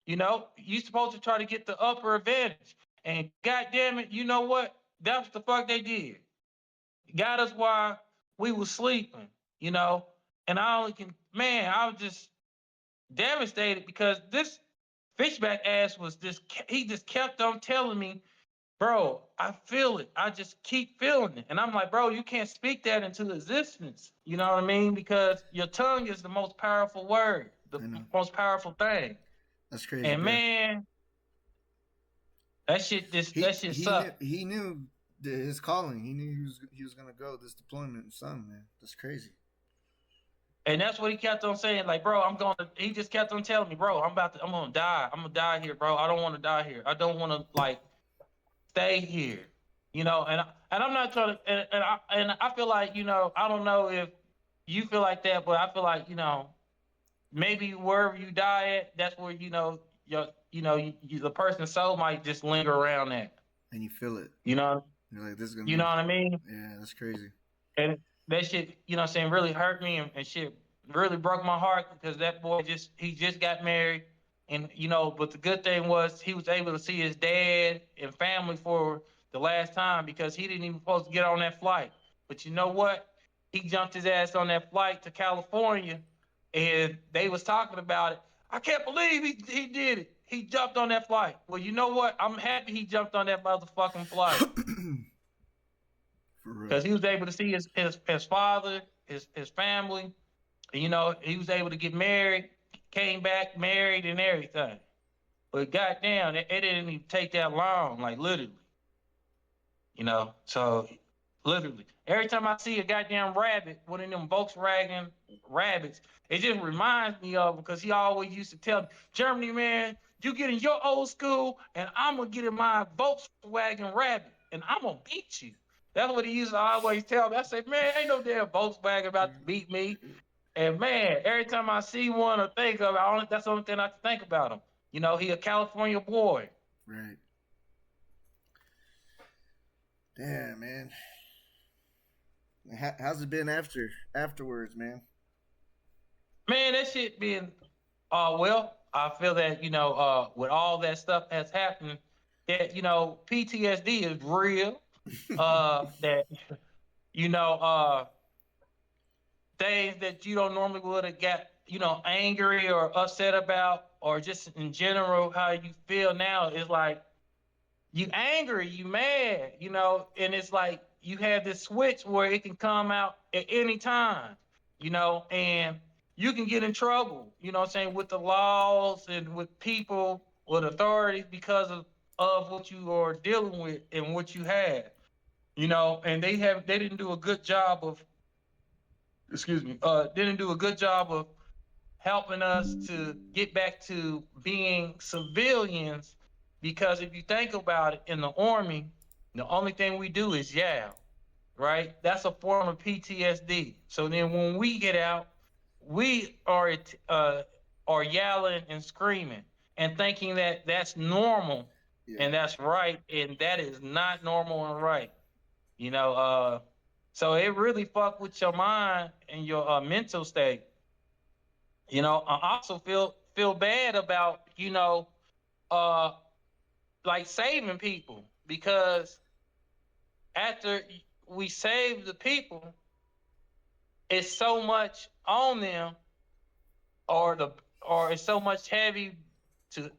You supposed to try to get the upper advantage. And god damn it, you know what? That's what the fuck they did. Got us while we was sleeping, you know. And I only can man, I was just devastated because this fishback ass was just he just kept on telling me, bro, I feel it. I just keep feeling it. And I'm like, bro, you can't speak that into existence. You know what I mean? Because your tongue is the most powerful word. the most powerful thing. That's crazy. And bro. man, that shit sucked. He knew his calling. He knew he was gonna go this deployment. Son, man, that's crazy. And that's what he kept on saying. Like, bro, he just kept on telling me, bro, I'm gonna die. I'm gonna die here, bro. I don't want to die here. I don't want to like stay here. And I'm not trying to. And I feel like I don't know if you feel like that, but I feel like maybe wherever you die at, that's where the person's soul might just linger around that. And you feel it. You're like, this is gonna. You know what I mean? Yeah, that's crazy. And that shit, really hurt me and shit really broke my heart because that boy he just got married. And, but the good thing was he was able to see his dad and family for the last time because he didn't even supposed to get on that flight. But you know what? He jumped his ass on that flight to California and they was talking about it. I can't believe he did it. He jumped on that flight. Well, you know what? I'm happy he jumped on that motherfucking flight. Because he was able to see his father, his family. He was able to get married, came back married and everything. But goddamn, it didn't even take that long, like literally. So literally. Every time I see a goddamn rabbit, one of them Volkswagen rabbits, it just reminds me of because he always used to tell me, Germany, man, you get in your old school and I'm gonna get in my Volkswagen rabbit and I'm gonna beat you. That's what he used to always tell me. I said, man, ain't no damn Volkswagen about to beat me. And man, every time I see one or think of it, that's the only thing I can think about him. He a California boy. Right. Damn, man. How's it been afterwards, man? Man, that shit been well. I feel that with all that stuff that's happening, that PTSD is real. That things that you don't normally would have got angry or upset about, or just in general how you feel now is like you angry, you mad, and it's like you have this switch where it can come out at any time, and you can get in trouble, with the laws and with people, with authorities because of what you are dealing with and what you have, and they didn't do a good job of, didn't do a good job of helping us to get back to being civilians. Because if you think about it, in the Army, the only thing we do is yell, right? That's a form of PTSD. So then when we get out, we are yelling and screaming and thinking that that's normal and that's right, and that is not normal and right. So it really fuck with your mind and your mental state. I also feel bad about uh like saving people, because after we save the people, it's so much on them, or it's so much heavy to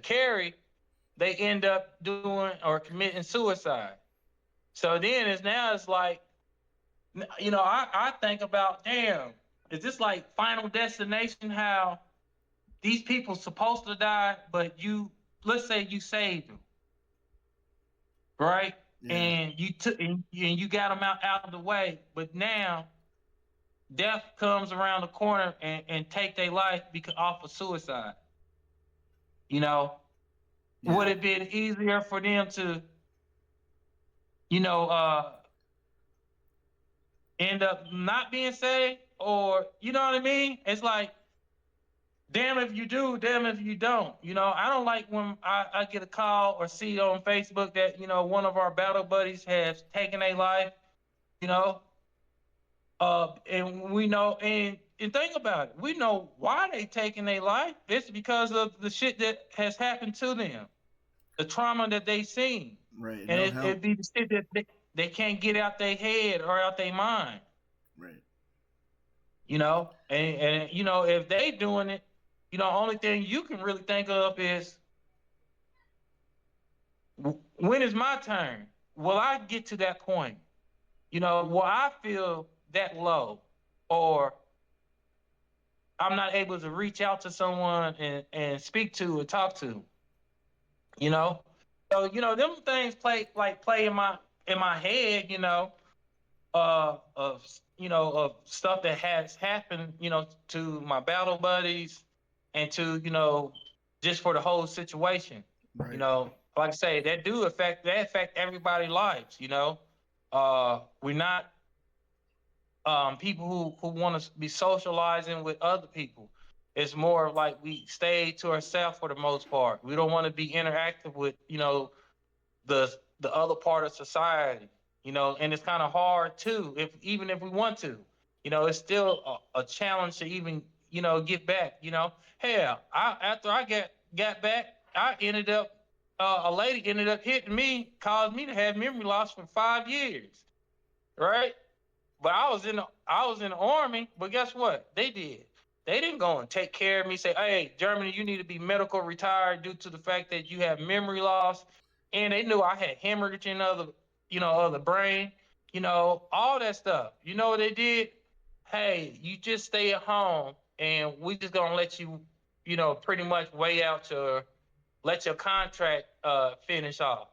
carry, they end up doing or committing suicide. So then it's like, I think about, damn, is this like Final Destination, how these people supposed to die, but let's say you saved them, right? Yeah. And you took and you got them out of the way, but now death comes around the corner and take their life off of suicide. Yeah. Would it be easier for them to, end up not being saved, or you know what I mean? It's like, damn if you do, damn if you don't. I don't like when I get a call or see on Facebook that, one of our battle buddies has taken a life, and we know, and think about it. We know why they taking a life. It's because of the shit that has happened to them, the trauma that they seen. Right. And it'd be the shit that they can't get out their head or out their mind. Right. And if they doing it, only thing you can really think of is, when is my turn? Will I get to that point? Will I feel that low? Or I'm not able to reach out to someone and speak to or talk to, you know. So, them things play in my head, of of stuff that has happened, to my battle buddies and to, just for the whole situation. Right. Like I say, that affect everybody's lives, we're not people who want to be socializing with other people. It's more like we stay to ourselves for the most part. We don't want to be interactive with, the the other part of society, and it's kind of hard too. If we want to, it's still a challenge to even, get back. Hell, after I got back, I ended up a lady ended up hitting me, caused me to have memory loss for 5 years, right? But I was in the army. But guess what? They did. They didn't go and take care of me. Say, hey, Germany, you need to be medical retired due to the fact that you have memory loss. And they knew I had hemorrhaging of the brain. All that stuff. You know what they did? Hey, you just stay at home, and we just gonna let you, pretty much weigh out let your contract finish off.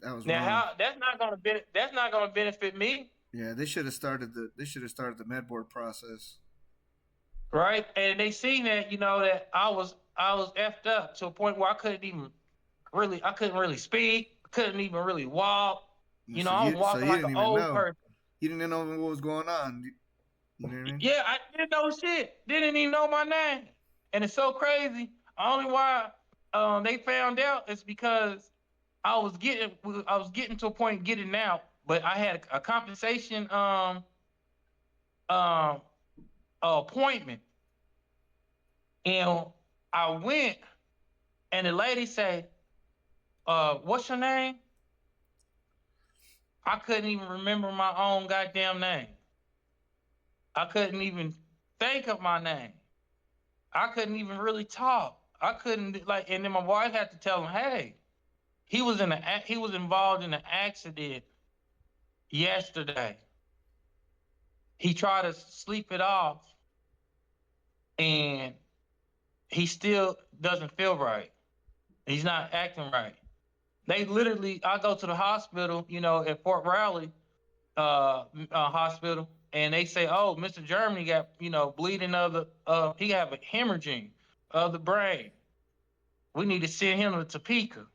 That was Now, wrong. that's not gonna benefit me. Yeah, they should have started the med board process. Right? And they seen that, that I was effed up to a point where I couldn't really speak, couldn't even really walk. So I was so walking you like an didn't even old know. person. You didn't know what was going on. You know what I mean? Yeah, I didn't know shit. Didn't even know my name. And it's so crazy. Only why they found out is because I was getting to a point getting out, but I had a compensation um appointment. And I went, and the lady say, what's your name? I couldn't even remember my own goddamn name. I couldn't even think of my name. I couldn't even really talk. I couldn't and then my wife had to tell him, hey, he was involved in an accident yesterday. He tried to sleep it off, and he still doesn't feel right. He's not acting right. I go to the hospital, at Fort Riley, hospital, and they say, "Oh, Mr. Germany got bleeding of the he have a hemorrhaging of the brain. We need to send him to Topeka."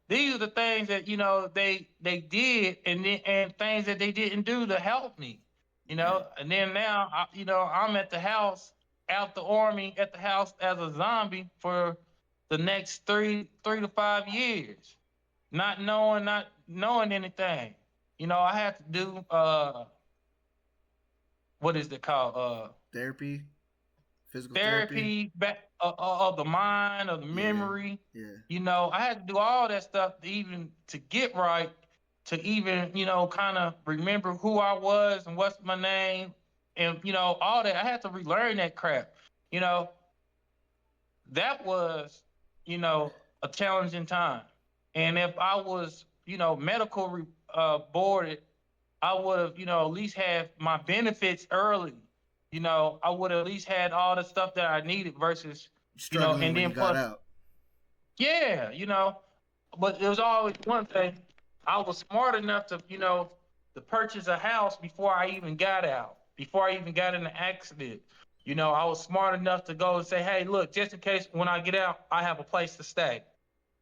These are the things that they did, and things that they didn't do to help me. Yeah. And then now I'm at the house, out the army, at the house as a zombie for the next 3 to 5 years, not knowing anything. I had to do what is it called? Therapy, physical therapy. Therapy back of the mind, of the Yeah. memory. Yeah. I had to do all that stuff to get right, to even kind of remember who I was and what's my name, and all that. I had to relearn that crap. You know that was a challenging time, and if I was medical boarded, I would have, at least had my benefits early. I would have at least had all the stuff that I needed versus, Struggling and when then you got plus, out. yeah, but there was always one thing. I was smart enough to, to purchase a house before I even got out, before I even got in the accident. I was smart enough to go and say, hey, look, just in case when I get out, I have a place to stay.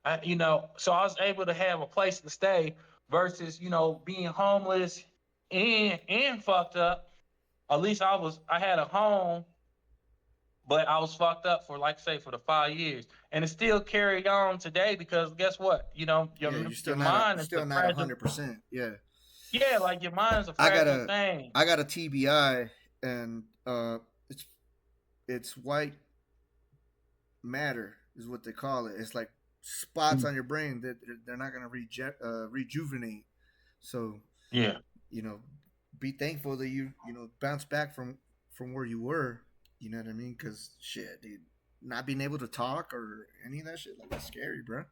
So I was able to have a place to stay versus, being homeless and fucked up. At least I had a home, but I was fucked up for, like say, for the 5 years, and it still carried on today because guess what? Yeah, Your mind is a still not fragile. 100%. Yeah. Yeah, like your mind is a I got fragile a thing. I got a TBI, and it's white matter is what they call it. It's like spots on your brain that they're not going to rejuvenate. So, Yeah. you know, be thankful that you bounce back from where you were. You know what I mean? Because shit, dude, not being able to talk or any of that shit, like, that's scary, bro.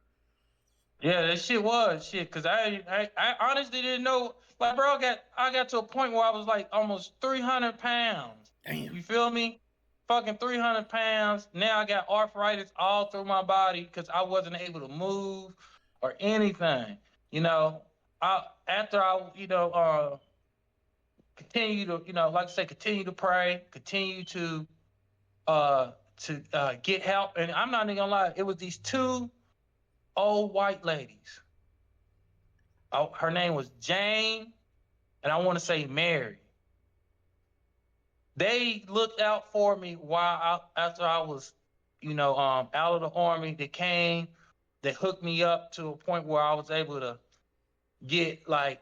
Yeah, that shit was shit. Cause I honestly didn't know. Like, bro, I got to a point where I was like almost 300 pounds. Damn. You feel me? Fucking 300 pounds. Now I got arthritis all through my body because I wasn't able to move or anything. You know, after I continue to like I say, continue to pray, continue to get help. And I'm not even gonna lie, it was these two old white ladies. Oh, her name was Jane, and I want to say Mary. They looked out for me after I was, out of the army. They came, they hooked me up to a point where I was able to get like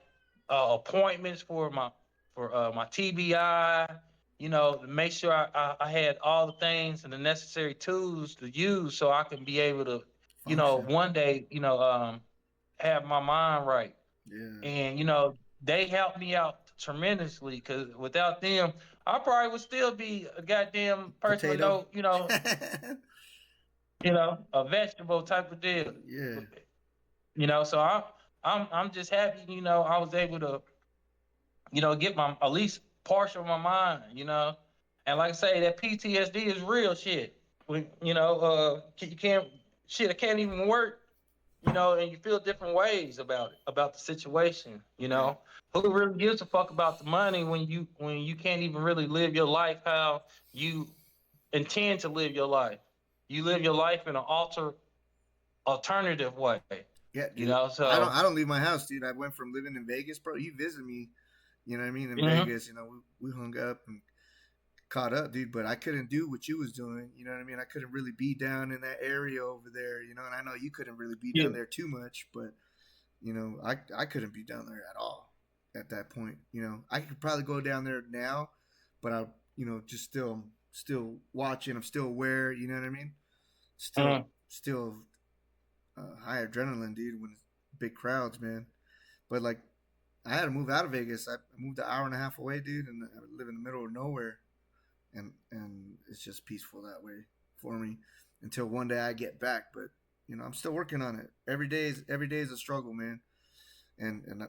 appointments for my TBI. To make sure I had all the things and the necessary tools to use so I can be able to, Function. one day, have my mind right. Yeah. And they helped me out tremendously because without them, I probably would still be a goddamn person with Potato. no, a vegetable type of deal. Yeah. So I'm just happy, I was able to, get my at least partial of my mind, and like I say, that PTSD is real shit. When you can't shit, it can't even work, and you feel different ways about the situation. Yeah. Who really gives a fuck about the money when you can't even really live your life how you intend to live your life? You live your life in an alternative way. Yeah, dude. I don't. So I don't leave my house, dude. I went from living in Vegas, bro. You visit me, you know what I mean, in mhm. Vegas. We hung up and caught up, dude. But I couldn't do what you was doing. You know what I mean? I couldn't really be down in that area over there. And I know you couldn't really be Yeah. down there too much, but I couldn't be down there at all at that point. I could probably go down there now, but I, just still watching. I'm still aware. You know what I mean? Still, Mhm. still high adrenaline, dude. When it's big crowds, man. But like, I had to move out of Vegas. I moved an hour and a half away, dude, and I live in the middle of nowhere, and it's just peaceful that way for me until one day I get back. But I'm still working on it. Every day is a struggle, man, and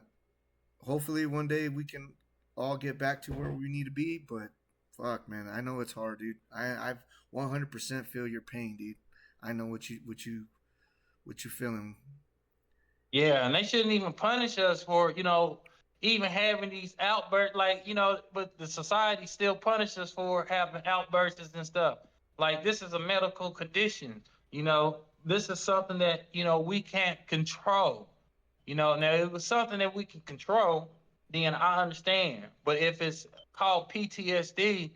hopefully one day we can all get back to where we need to be. But fuck, man, I know it's hard, dude. I've 100% feel your pain, dude. I know what you feeling. Yeah, and they shouldn't even punish us for, even having these outbursts. Like, but the society still punishes us for having outbursts and stuff. Like, this is a medical condition. This is something that, we can't control. Now if it was something that we can control, then I understand. But if it's called PTSD,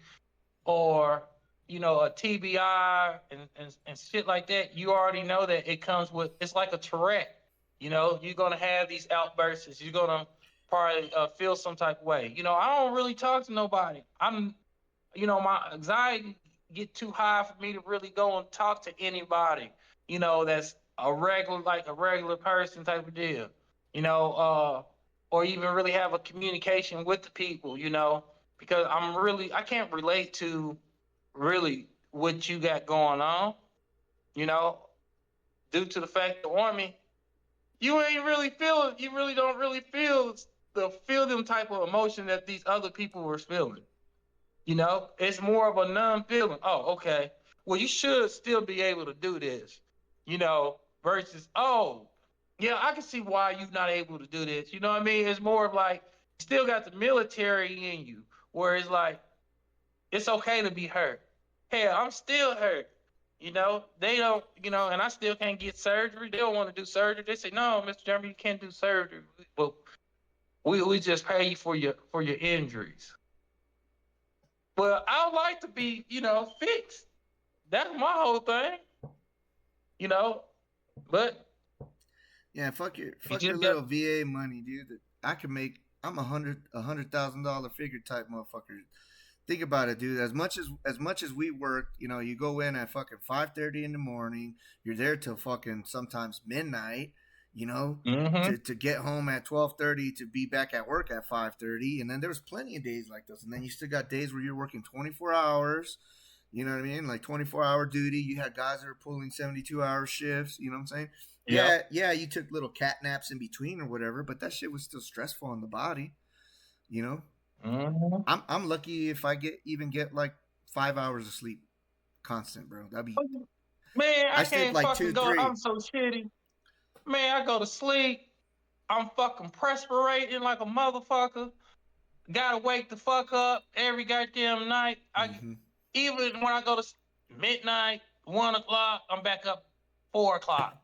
or a TBI and shit like that, you already know that it comes with, it's like a Tourette. You're gonna have these outbursts. You're gonna probably feel some type of way. I don't really talk to nobody. My anxiety get too high for me to really go and talk to anybody. That's like a regular person type of deal. Or even really have a communication with the people. Because I can't relate to really what you got going on, you know, due to the fact the army, you really don't really feel them type of emotion that these other people were feeling. It's more of a numb feeling. Oh, okay. Well, you should still be able to do this, versus, oh, yeah, I can see why you're not able to do this. You know what I mean? It's more of like, you still got the military in you, where it's like, it's okay to be hurt. Hell, I'm still hurt. They don't, and I still can't get surgery. They don't want to do surgery. They say, no, Mr. Jeremy, you can't do surgery. Well, we just pay you for your injuries. Well, I would like to be, fixed. That's my whole thing, you know. But Yeah, you fuck your just got little VA money, dude. I can make. I'm $100,000 figure type motherfucker. Think about it, dude. As much as we work, you go in at fucking 5:30 in the morning. You're there till fucking sometimes midnight. You know, mm-hmm. to get home at 12:30 to be back at work at 5:30, and then there was plenty of days like this, and then you still got days where you're working 24 hours. You know what I mean? Like 24-hour duty. You had guys that were pulling 72-hour shifts. You know what I'm saying? Yep. Yeah, you took little cat naps in between or whatever, but that shit was still stressful on the body. You know, Mm-hmm. I'm lucky if I get like 5 hours of sleep constant, bro. That'd be Man, I I sleep can't like fucking two, go. three. I'm so shitty. Man, I go to sleep. I'm fucking perspirating like a motherfucker. Gotta wake the fuck up every goddamn night. Mm-hmm. Even when I go to midnight, 1 o'clock, I'm back up 4 o'clock.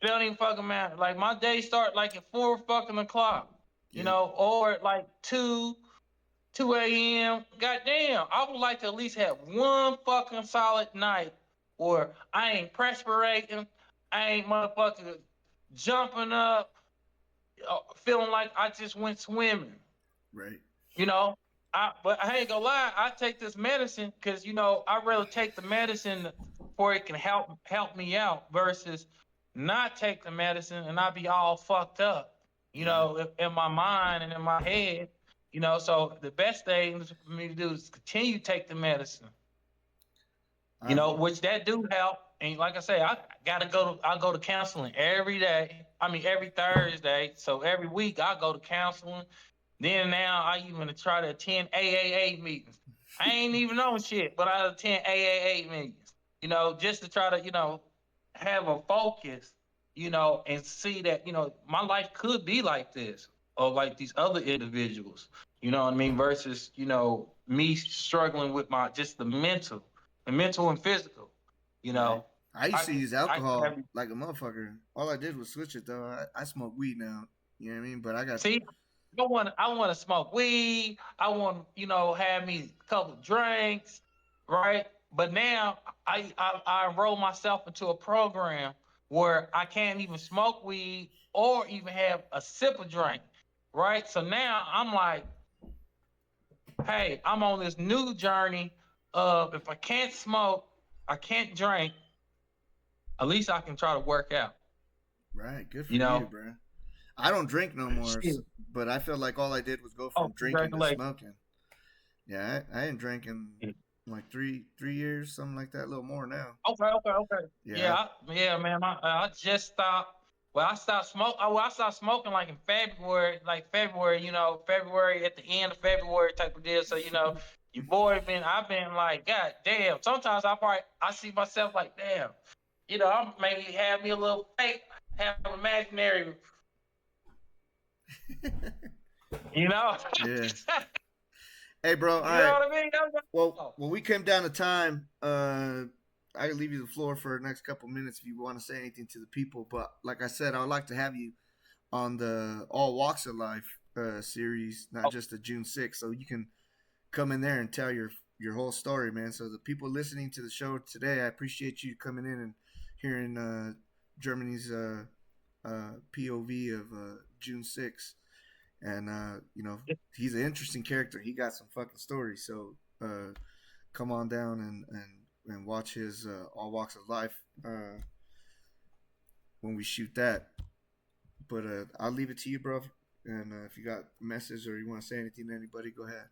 It don't even fucking matter. Like my day start like at 4 fucking o'clock, Yep. or at like 2 a.m. Goddamn, I would like to at least have one fucking solid night where I ain't perspirating, I ain't motherfucking jumping up, feeling like I just went swimming. Right. You know, but I ain't gonna lie, I take this medicine because I rather take the medicine for it can help me out versus not take the medicine and I be all fucked up. Yeah. In my mind and in my head. So the best thing for me to do is continue to take the medicine. I've Which that do help. And like I say, I go to counseling every day. I mean every Thursday. So every week I go to counseling. Then now I even try to attend AAA meetings. I ain't even on shit, but I attend AAA meetings. Just to try to have a focus. And see that my life could be like this or like these other individuals. You know what I mean? Versus me struggling with my just the mental and physical. You right. know, I used I to can use I can alcohol have like a motherfucker. All I did was switch it though. I smoke weed now. You know what I mean? But I got see. I want to smoke weed. I want have me a couple drinks, right? But now I enroll myself into a program where I can't even smoke weed or even have a sip of drink, right? So now I'm like, hey, I'm on this new journey of if I can't smoke, I can't drink, at least I can try to work out. right. Good for You you, know, bro. I don't drink no more, shit. but I feel like all I did was go Oh, from drinking to congratulations. smoking. Yeah, I ain't drinking like three years, something like that, a little more now. Okay. Yeah, Yeah, man. I just stopped. Well, I stopped smoking like in February, February at the end of February type of deal. So your boy I've been like, God damn. Sometimes I see myself like, damn. I'm maybe have me a little fake, have imaginary. You know, yeah. Hey, bro. All you know right. what I mean? Well, when we came down to time, I can leave you the floor for the next couple minutes if you want to say anything to the people. But like I said, I would like to have you on the All Walks of Life series, not Oh, just the June 6th, so you can come in there and tell your whole story, man. So the people listening to the show today, I appreciate you coming in and hearing Germany's POV of June 6th. And he's an interesting character. He got some fucking stories. So come on down and watch his All Walks of Life when we shoot that. But I'll leave it to you, bro. And if you got a message or you want to say anything to anybody, go ahead.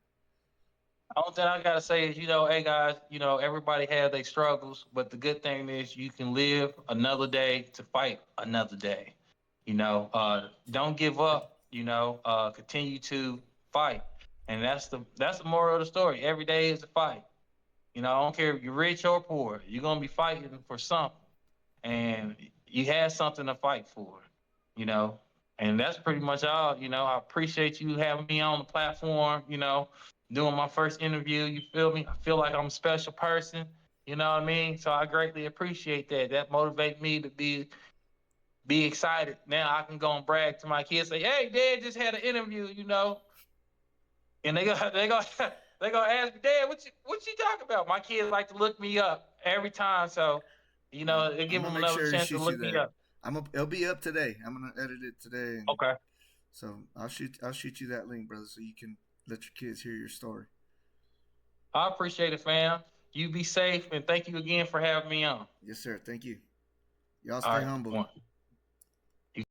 Only thing I gotta say is, hey guys, everybody has their struggles, but the good thing is you can live another day to fight another day. Don't give up. Continue to fight, and that's the moral of the story. Every day is a fight. I don't care if you're rich or poor, you're gonna be fighting for something, and you have something to fight for. You know, and that's pretty much all. I appreciate you having me on the platform. Doing my first interview. You feel me? I feel like I'm a special person. You know what I mean? So I greatly appreciate that. That motivates me to be excited. Now I can go and brag to my kids, say, "Hey, Dad just had an interview," and they go they go ask me, "Dad, what you talking about?" My kids like to look me up every time, so All right. they I'm give gonna them make another sure to chance to shoot you look me that. up. It'll be up today. I'm gonna edit it today, and Okay, so I'll shoot you that link, brother, so you can let your kids hear your story. I appreciate it, fam. You be safe, and thank you again for having me on. Yes, sir. Thank you. Y'all All stay right, humble. one.